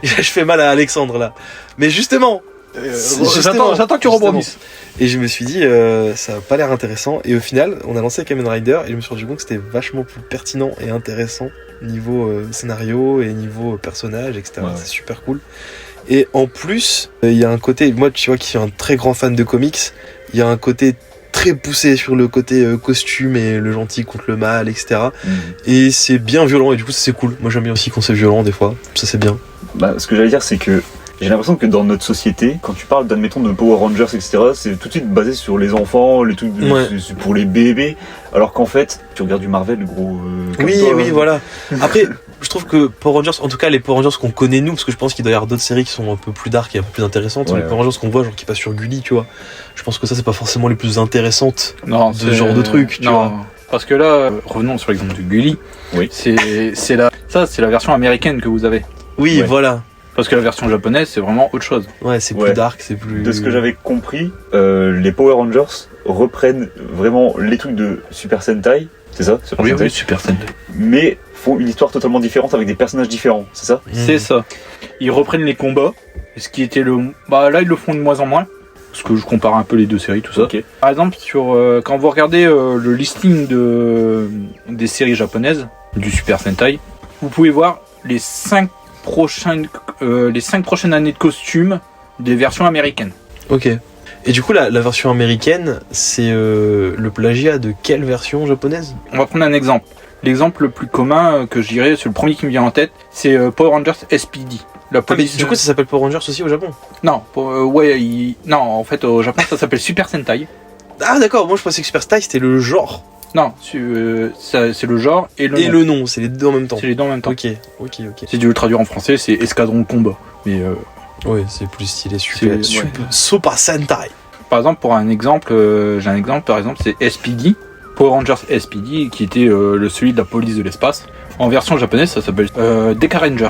Je fais mal à Alexandre là. Mais justement, j'attends que tu rebondisses. et je me suis dit, ça a pas l'air intéressant. Et au final, on a lancé Kamen Rider et je me suis rendu compte que c'était vachement plus pertinent et intéressant niveau scénario et niveau personnage, etc. Ouais. C'est super cool. Et en plus, il y a un côté, moi tu vois qui suis un très grand fan de comics, il y a un côté très poussé sur le côté costume et le gentil contre le mal, etc. Et c'est bien violent et du coup ça, c'est cool. Moi j'aime bien aussi quand c'est violent des fois, ça c'est bien. Bah, ce que j'allais dire, c'est que j'ai l'impression que dans notre société, quand tu parles d'admettons de Power Rangers, etc., c'est tout de suite basé sur les enfants, les trucs Ouais. c'est pour les bébés, alors qu'en fait, tu regardes du Marvel, gros. Comme Oui, toi, oui, hein. voilà. Après, je trouve que Power Rangers, en tout cas les Power Rangers qu'on connaît nous, parce que je pense qu'il doit y avoir d'autres séries qui sont un peu plus dark et un peu plus intéressantes, Ouais, les Power Rangers qu'on voit, genre qui passent sur Gulli, tu vois. Je pense que ça, c'est pas forcément les plus intéressantes. Non, de ce genre de truc, tu non, vois. parce que là, revenons sur l'exemple de Gulli. Oui. C'est la version américaine que vous avez. Oui, Ouais. voilà. Parce que la version japonaise, c'est vraiment autre chose. Ouais, c'est plus Ouais. dark, c'est plus. De ce que j'avais compris, les Power Rangers reprennent vraiment les trucs de Super Sentai, c'est ça Super Sentai Super Sentai. Mais font une histoire totalement différente avec des personnages différents, c'est ça C'est ça. Ils reprennent les combats, ce qui était le... Bah là, ils le font de moins en moins. Parce que je compare un peu les deux séries, tout ça. Ok. Par exemple, quand vous regardez le listing des séries japonaises, du Super Sentai, vous pouvez voir les 5 prochaines années de costumes des versions américaines. Ok. Et du coup, la version américaine, c'est le plagiat de quelle version japonaise? On va prendre un exemple. L'exemple le plus commun que je dirais, c'est le premier qui me vient en tête, c'est Power Rangers SPD. La Ah, mais police. du coup, ça s'appelle Power Rangers aussi au Japon? Non, non, en fait, au Japon, ça s'appelle Super Sentai. Ah, d'accord, moi je pensais que Super Sentai c'était le genre. Non, c'est le genre et le Et nom. le nom, c'est les deux en même temps. C'est les deux en même temps. Ok. Si tu veux le traduire en français, c'est Escadron de combat. Mais Ouais, c'est plus stylé. C'est- Super Sentai. par exemple, pour un exemple, j'ai un exemple, par exemple, c'est SPD, Power Rangers SPD, qui était celui de la police de l'espace. En version japonaise, ça s'appelle Deka Ranger.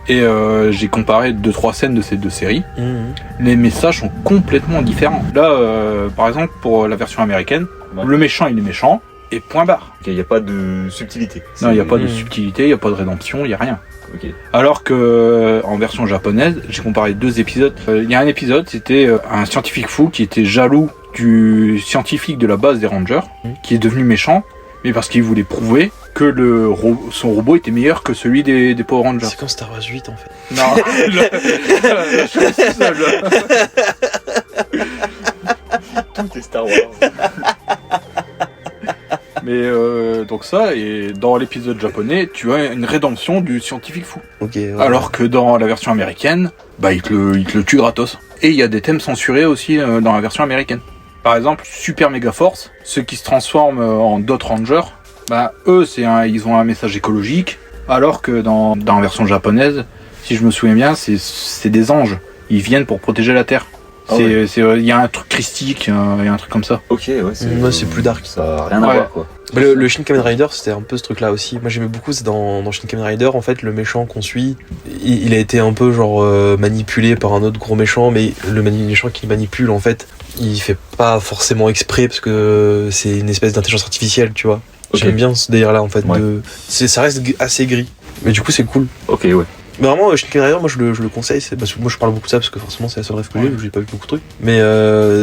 Et j'ai comparé 2-3 scènes de ces deux séries. Mhm. Les messages sont complètement différents. Là, par exemple, pour la version américaine, Ouais. le méchant, il est méchant, et point barre. Il n'y a pas de subtilité. Non, il n'y a pas de Mhm. subtilité, il n'y a pas de rédemption, il n'y a rien. Ok. Alors que en version japonaise, j'ai comparé 2 épisodes. Il y a un épisode, c'était un scientifique fou qui était jaloux du scientifique de la base des Rangers, qui est devenu méchant, mais parce qu'il voulait prouver que son robot était meilleur que celui des Power Rangers. C'est comme Star Wars 8 en fait. Non, je suis tout seul. Tout est Star Wars. Mais donc ça, et dans l'épisode japonais, tu as une rédemption du scientifique fou. Ok. Ouais. Alors que dans la version américaine, bah il te le tue gratos. Et il y a des thèmes censurés aussi dans la version américaine. Par exemple, Super Mega Force, ceux qui se transforment en Dot Ranger, bah eux ils ont un message écologique, alors que dans la version japonaise, si je me souviens bien, c'est des anges. Ils viennent pour protéger la Terre. Ah ouais. Il y a un truc christique, il y a un truc comme ça. Ok, ouais, Ouais, c'est plus dark. Ça a rien à Ouais. voir, quoi. Bah, le Shin Kamen Rider, c'était un peu ce truc-là aussi. Moi, j'aimais beaucoup, c'est dans Shin Kamen Rider, en fait, le méchant qu'on suit, il a été un peu genre manipulé par un autre gros méchant, mais le méchant qui manipule, en fait, il fait pas forcément exprès parce que c'est une espèce d'intelligence artificielle, tu vois. Ok. J'aime bien ce délire-là, en fait. Ouais. Ça reste assez gris, mais du coup, c'est cool. Ok, ouais. Mais vraiment, Shin Kamen Rider, moi je le conseille, parce que moi je parle beaucoup de ça parce que forcément c'est la seule rêve que j'ai pas vu beaucoup de trucs. Mais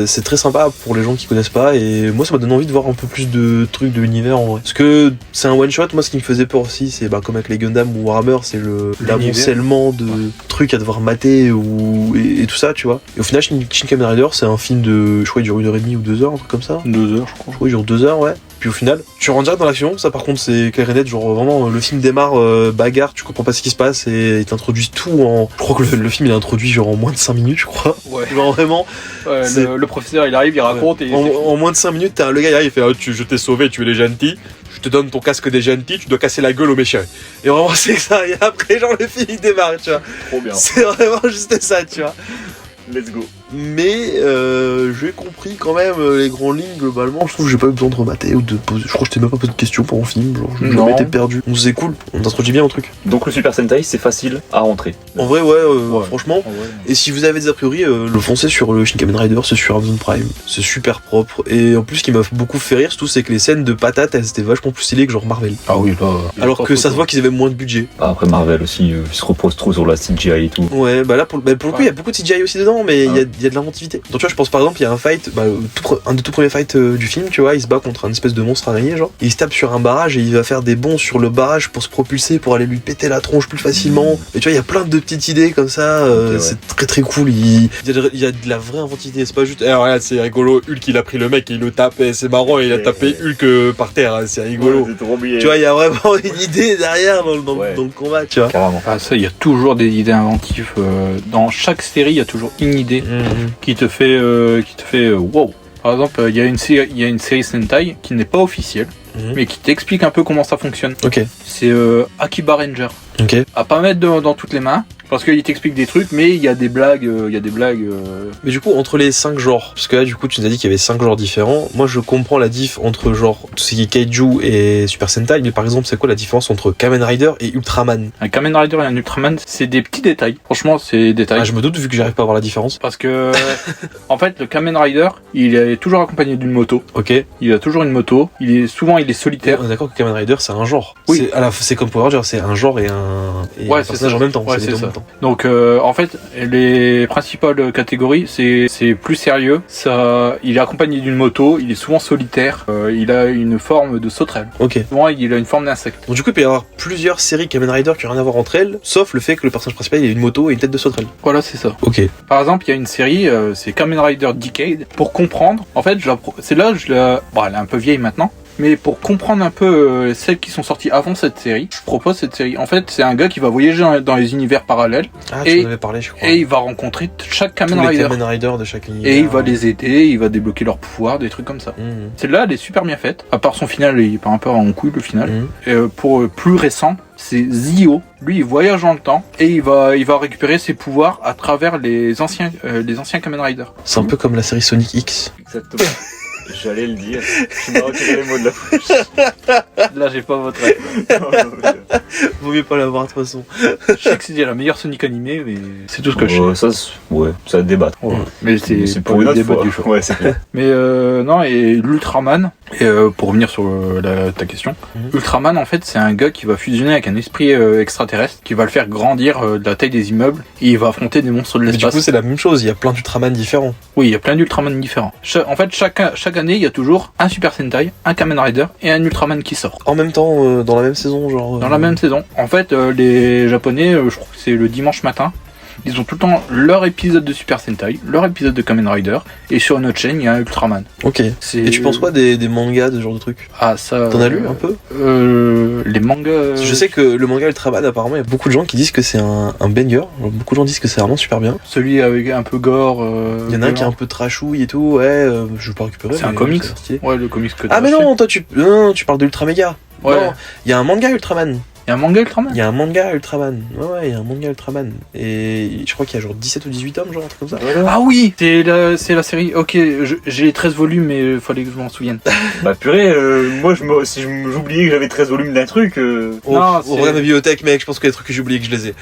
c'est très sympa pour les gens qui connaissent pas et moi ça m'a donné envie de voir un peu plus de trucs de l'univers en vrai. Parce que c'est un one shot, moi ce qui me faisait peur aussi, c'est comme avec les Gundam ou Warhammer, c'est l'amoncellement de trucs à devoir mater et tout ça, tu vois. Et au final, Shin Kamen Rider, c'est un film de, je crois, il dure 1h30 ou 2 heures, un truc comme ça. 2 heures, je crois. Je crois qu'il dure 2 heures, ouais. Puis au final, tu rentres direct dans l'action. Ça, par contre, c'est clair et net. Genre, vraiment, le film démarre, bagarre, tu comprends pas ce qui se passe et il t'introduit tout en. Je crois que le film il est introduit genre en moins de 5 minutes, je crois. Ouais. Genre vraiment. C'est- Le professeur il arrive, il raconte et En moins de 5 minutes, t'as le gars, il arrive, il fait je t'ai sauvé, tu es les gentils. Je te donne ton casque des gentils, tu dois casser la gueule au méchant. Et vraiment, c'est ça. Et après, genre, le film il démarre, tu vois. Trop bien. C'est vraiment juste ça, tu vois. Let's go. Mais j'ai compris quand même les grandes lignes globalement. Je trouve que j'ai pas eu besoin de remater ou de poser. Je crois que je t'ai même pas posé de questions pour mon film. Genre, j'ai Non. jamais été perdu. Donc c'est cool. On t'introduit bien au truc. Donc le Super Sentai, c'est facile à rentrer. En vrai, ouais, franchement. Et si vous avez des a priori, le foncez sur le Shin Kamen Rider, c'est sur Amazon Prime. C'est super propre. Et en plus, ce qui m'a beaucoup fait rire, surtout, c'est que les scènes de patates, elles étaient vachement plus stylées que genre Marvel. Ah oui, là. Alors que ça se voit qu'ils avaient moins de budget. Ah, après Marvel aussi, ils se reposent trop sur la CGI et tout. Ouais, bah là, pour le coup, il y a beaucoup de CGI aussi dedans, mais il y a de l'inventivité. Donc, tu vois, je pense par exemple, il y a un fight, un des tout premiers fights du film, tu vois, il se bat contre un espèce de monstre araignée, genre. Il se tape sur un barrage et il va faire des bonds sur le barrage pour se propulser, pour aller lui péter la tronche plus facilement. Et tu vois, il y a plein de petites idées comme ça, ouais. c'est très très cool. Il y a de la vraie inventivité, c'est pas juste, regarde, c'est rigolo, Hulk il a pris le mec et il le tape, et c'est marrant, il a tapé Hulk par terre, hein, c'est rigolo. Ouais, c'est trop bien. Tu vois, il y a vraiment une idée derrière dans Ouais. le combat, tu vois. Carrément. Ah ça, il y a toujours des idées inventives. Dans chaque série, il y a toujours une idée qui te fait wow. Par exemple, il y a une série Sentai qui n'est pas officielle, Mhm. mais qui t'explique un peu comment ça fonctionne. Ok. C'est Akiba Ranger. Ok. À pas mettre dans toutes les mains. Parce qu'il t'explique des trucs, mais il y a des blagues, Mais du coup, entre les 5 genres, parce que là, du coup, tu nous as dit qu'il y avait 5 genres différents. Moi, je comprends la diff entre genre tout ce qui est Kaiju et Super Sentai, mais par exemple, c'est quoi la différence entre Kamen Rider et Ultraman? Un Kamen Rider et un Ultraman, c'est des petits détails. Franchement, c'est des détails. Ah, je me doute vu que j'arrive pas à voir la différence. Parce que, en fait, le Kamen Rider, il est toujours accompagné d'une moto. Ok. Il a toujours une moto. Souvent, il est solitaire. On est d'accord que Kamen Rider, c'est un genre. Oui. C'est comme Power Ranger, c'est un genre et un personnage en même temps. Ouais, les c'est deux en ça. même temps. Donc, en fait, les principales catégories, c'est plus sérieux. Ça, il est accompagné d'une moto. Il est souvent solitaire. Il a une forme de sauterelle. Ok. Souvent, il a une forme d'insecte. Donc du coup, il peut y avoir plusieurs séries Kamen Rider qui n'ont rien à voir entre elles, sauf le fait que le personnage principal il a une moto et une tête de sauterelle. Voilà, c'est ça. Ok. Par exemple, il y a une série, c'est Kamen Rider Decade. Pour comprendre, en fait, bon, elle est un peu vieille maintenant. Mais pour comprendre un peu celles qui sont sorties avant cette série, je propose cette série. En fait, c'est un gars qui va voyager dans les univers parallèles. Ah, tu en avais parlé, je crois. Et il va rencontrer chaque Kamen Tous les Rider. Kamen Rider de chaque univers. Et il va les aider, il va débloquer leurs pouvoirs, des trucs comme ça. Celle-là, elle est super bien faite. À part son final, il part un peu en couille, le final. Et pour plus récent, c'est Zio. Lui, il voyage dans le temps et il va récupérer ses pouvoirs à travers les anciens Kamen Rider. C'est un peu comme la série Sonic X. Exactement. J'allais le dire. Tu m'as retiré les mots de la bouche. Là, j'ai pas votre avis. Vaut mieux pas l'avoir de toute façon. Je sais que c'est la meilleure Sonic animée, mais c'est tout ce que je sais. Ça débat. Ouais. Mais c'est pour une autre débat fois. du show. Ouais, c'est clair. Mais non, et l'Ultraman, pour revenir sur ta question, Ultraman, en fait, c'est un gars qui va fusionner avec un esprit extraterrestre, qui va le faire grandir de la taille des immeubles, et il va affronter des monstres de Mais l'espace. du coup, c'est la même chose, il y a plein d'Ultraman différents. Oui, il y a plein d'Ultraman différents. En fait, chaque année, il y a toujours un Super Sentai, un Kamen Rider et un Ultraman qui sort. En même temps, dans la même saison, genre. Dans la même saison. En fait, les Japonais, je crois que c'est le dimanche matin, ils ont tout le temps leur épisode de Super Sentai, leur épisode de Kamen Rider, et sur une autre chaîne, il y a un Ultraman. Ok. Et tu penses quoi des mangas, de ce genre de trucs? Ah, ça. T'en as lu un peu? Les mangas. Je sais que le manga Ultraman, apparemment, il y a beaucoup de gens qui disent que c'est un banger. Beaucoup de gens disent que c'est vraiment super bien. Celui avec un peu gore. Il y en a un qui est un peu trashouille et tout, ouais, je vais pas récupérer. C'est un comics. Ouais, le comics que Ah, mais non, toi, tu parles de Ultra Méga. Ouais. Non, il y a un manga Ultraman. Il y a un manga Ultraman? Il y a un manga Ultraman. Ouais, il y a un manga Ultraman. Et je crois qu'il y a genre 17 ou 18 tomes, genre un truc comme ça. Ah oui, c'est la série. Ok, j'ai les 13 volumes, mais il fallait que je m'en souvienne. Bah purée, moi j'oubliais que j'avais 13 volumes d'un truc. Non, on regarde ma bibliothèque, mec, je pense qu'il y a des trucs que j'ai oublié que je les ai.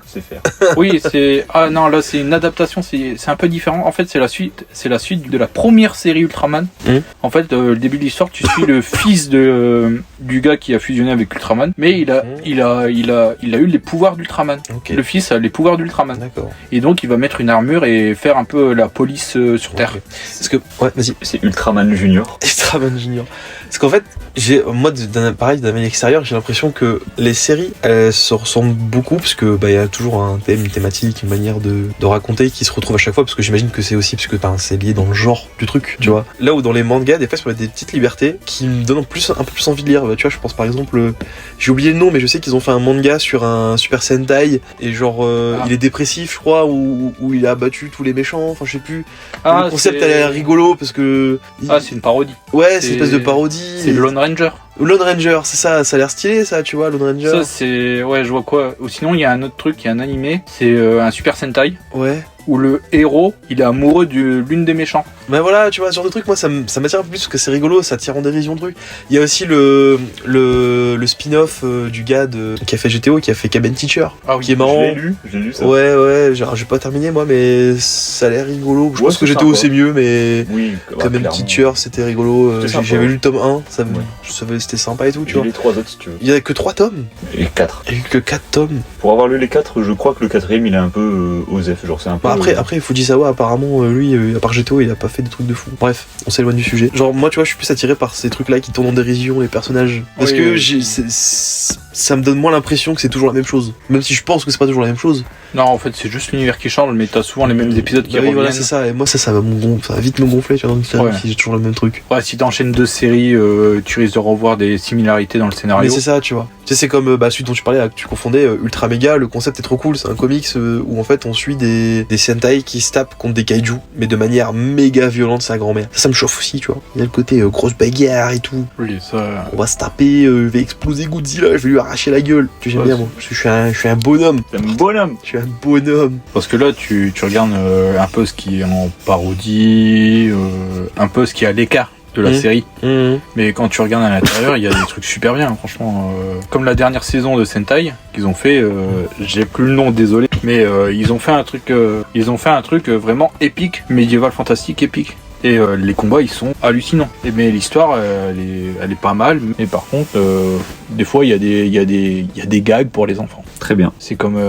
C'est faire. Oui, c'est. Ah non, là c'est une adaptation, c'est un peu différent. En fait, c'est la suite de la première série Ultraman. En fait, le début de l'histoire, tu suis le fils du gars qui a fusionné avec Ultraman, mais il a eu les pouvoirs d'Ultraman. Okay. Le fils a les pouvoirs d'Ultraman. D'accord. Et donc il va mettre une armure et faire un peu la police sur Terre. Okay. Parce que, ouais, vas-y. C'est Ultraman Junior. Ultraman Junior. Parce qu'en fait, moi, pareil, d'un œil extérieur, j'ai l'impression que les séries, elles se ressemblent beaucoup, parce que, bah, il y a toujours un thème, une thématique, une manière de raconter qui se retrouve à chaque fois, parce que j'imagine que c'est aussi, parce que, c'est lié dans le genre du truc, tu vois. Là où dans les mangas, des fois, il y a des petites libertés qui me donnent un peu plus envie de lire. Bah, tu vois, je pense par exemple, j'ai oublié le nom, mais je sais qu'ils ont fait un manga sur un Super Sentai, et genre, il est dépressif, je crois, où il a battu tous les méchants, enfin, je sais plus. Le concept, elle a l'air rigolo, parce que... c'est une parodie. Ouais, c'est une espèce de parodie. C'est Lone Ranger. Lone Ranger, c'est ça a l'air stylé ça, tu vois, Lone Ranger. Ça c'est... Ouais, je vois quoi. Ou sinon, il y a un autre truc, il y a un animé, c'est un Super Sentai. Ouais. Où le héros, il est amoureux de l'une des méchants. Bah voilà, tu vois, ce genre de truc, moi ça m'attire un peu plus parce que c'est rigolo, ça tire en dérision le truc. Il y a aussi le spin-off du gars qui a fait GTO, qui a fait Cabin Teacher, qui est marrant. J'ai lu ça. Ouais, genre j'ai pas terminé moi, mais ça a l'air rigolo. Je pense que GTO c'est mieux, mais oui, Cabin Teacher c'était rigolo. J'avais lu le tome 1, je savais c'était sympa et tout, tu vois. J'ai lu les 3 autres si tu veux. Il y a que 3 tomes. Et 4. Il y a que 4 tomes. Pour avoir lu les 4, je crois que le 4ème il est un peu osef, genre c'est un peu... Après Fujisawa apparemment lui à part GTO il a pas fait des trucs de fou. Bref, on s'éloigne du sujet. Genre moi tu vois je suis plus attiré par ces trucs là qui tournent en dérision les personnages parce que ça me donne moins l'impression que c'est toujours la même chose. Même si je pense que c'est pas toujours la même chose. Non en fait c'est juste l'univers qui change mais t'as souvent les mêmes épisodes qui reviennent. Voilà c'est ça et moi ça va vite me gonfler tu vois dans une série si j'ai toujours le même truc. Ouais si t'enchaînes 2 séries tu risques de revoir des similarités dans le scénario. Mais c'est ça tu vois. Tu sais c'est comme celui dont tu parlais tu confondais Ultra Mega, le concept est trop cool, c'est un comics où en fait on suit des Sentai qui se tapent contre des kaiju mais de manière méga violente sa grand-mère. Ça me chauffe aussi tu vois. Il y a le côté grosse bagarre et tout. Oui ça... On va se taper, je vais exploser Godzilla, je vais lui m'arracher la gueule. J'aime bien, moi. Je suis un bonhomme. C'est un bonhomme. Je suis un bonhomme. Parce que là, tu regardes un peu ce qui est en parodie, un peu ce qui est à l'écart de la série. Mais quand tu regardes à l'intérieur, il y a des trucs super bien, franchement. Comme la dernière saison de Sentai qu'ils ont fait, j'ai plus le nom, désolé, mais ils ont fait un truc vraiment épique, médiéval, fantastique, épique. Et les combats ils sont hallucinants. Mais l'histoire elle est pas mal. Mais par contre des fois il y a des gags pour les enfants. Très bien. C'est comme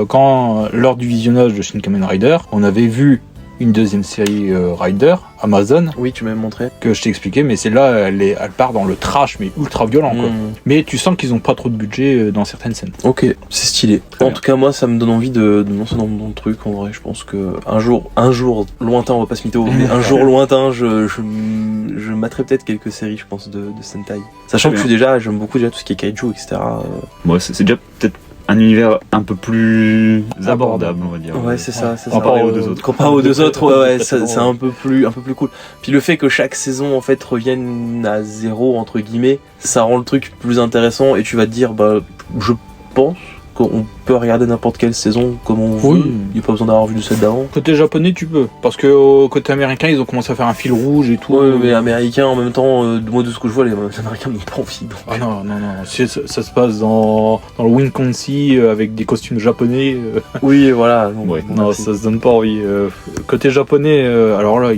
quand lors du visionnage de Shin Kamen Rider, on avait vu une deuxième série Rider, Amazon. Oui, tu m'avais montré. Que je t'ai expliqué, mais celle-là, elle part dans le trash, mais ultra violent, quoi. Mais tu sens qu'ils ont pas trop de budget dans certaines scènes. Ok, c'est stylé. En tout cas, moi, ça me donne envie de me lancer dans le truc, en vrai. Je pense que un jour lointain, on va pas se mytho, mais un jour lointain, je materai peut-être quelques séries, je pense, de Sentai. Sachant que j'aime beaucoup déjà tout ce qui est kaiju, etc. Moi, c'est déjà peut-être un univers un peu plus abordable, on va dire. Ouais, c'est ça. Comparé aux deux autres. Comparé aux deux autres, ouais, c'est un peu plus cool. Puis le fait que chaque saison, en fait, revienne à zéro, entre guillemets, ça rend le truc plus intéressant et tu vas te dire, je pense qu'on peut regarder n'importe quelle saison comme on veut. Il n'y a pas besoin d'avoir vu celle d'avant. Côté japonais, tu peux. Parce que côté américain, ils ont commencé à faire un fil rouge et tout. Ouais, mais américain, en même temps, moi de ce que je vois, les américains n'ont pas envie. Donc. Ah non. Ça se passe dans le Wisconsin avec des costumes japonais. Oui, voilà. Non, ça se donne pas envie. Côté japonais, alors là,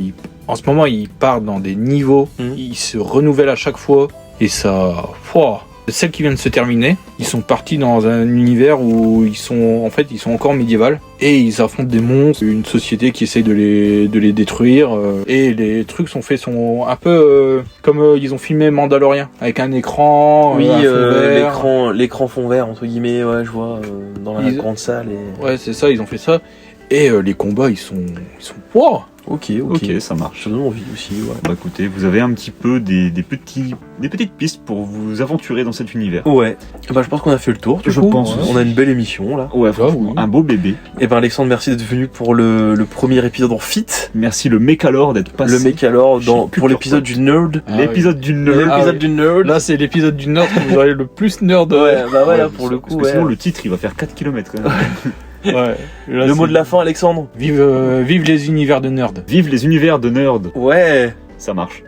en ce moment, ils partent dans des niveaux. Ils se renouvellent à chaque fois. Et ça... Celles qui viennent de se terminer, ils sont partis dans un univers où ils sont encore médiéval et ils affrontent des monstres, une société qui essaye de les détruire et les trucs sont un peu comme ils ont filmé Mandalorian avec un écran, oui, un fond vert. l'écran fond vert entre guillemets, ouais, je vois dans la grande salle Ouais, c'est ça, ils ont fait ça et les combats ils sont wow. Ok, ça marche. Ça donne envie aussi, ouais. Bah écoutez, vous avez un petit peu des petites pistes pour vous aventurer dans cet univers. Ouais. Bah je pense qu'on a fait le tour. Je pense. On a une belle émission là. Ouais, franchement, un beau bébé. Et ben Alexandre, merci d'être venu pour le premier épisode en fit. Merci le Mécalor d'être passé. Le Mécalor pour l'épisode du nerd. L'épisode du nerd. Du nerd. Là c'est l'épisode du nerd que vous aurez le plus nerd. Ouais, bah ouais, là pour le coup. Parce que sinon le titre il va faire 4 km quand même. Ouais. Là, le mot de la fin, Alexandre. Vive les univers de nerd. Vive les univers de nerd. Ouais. Ça marche.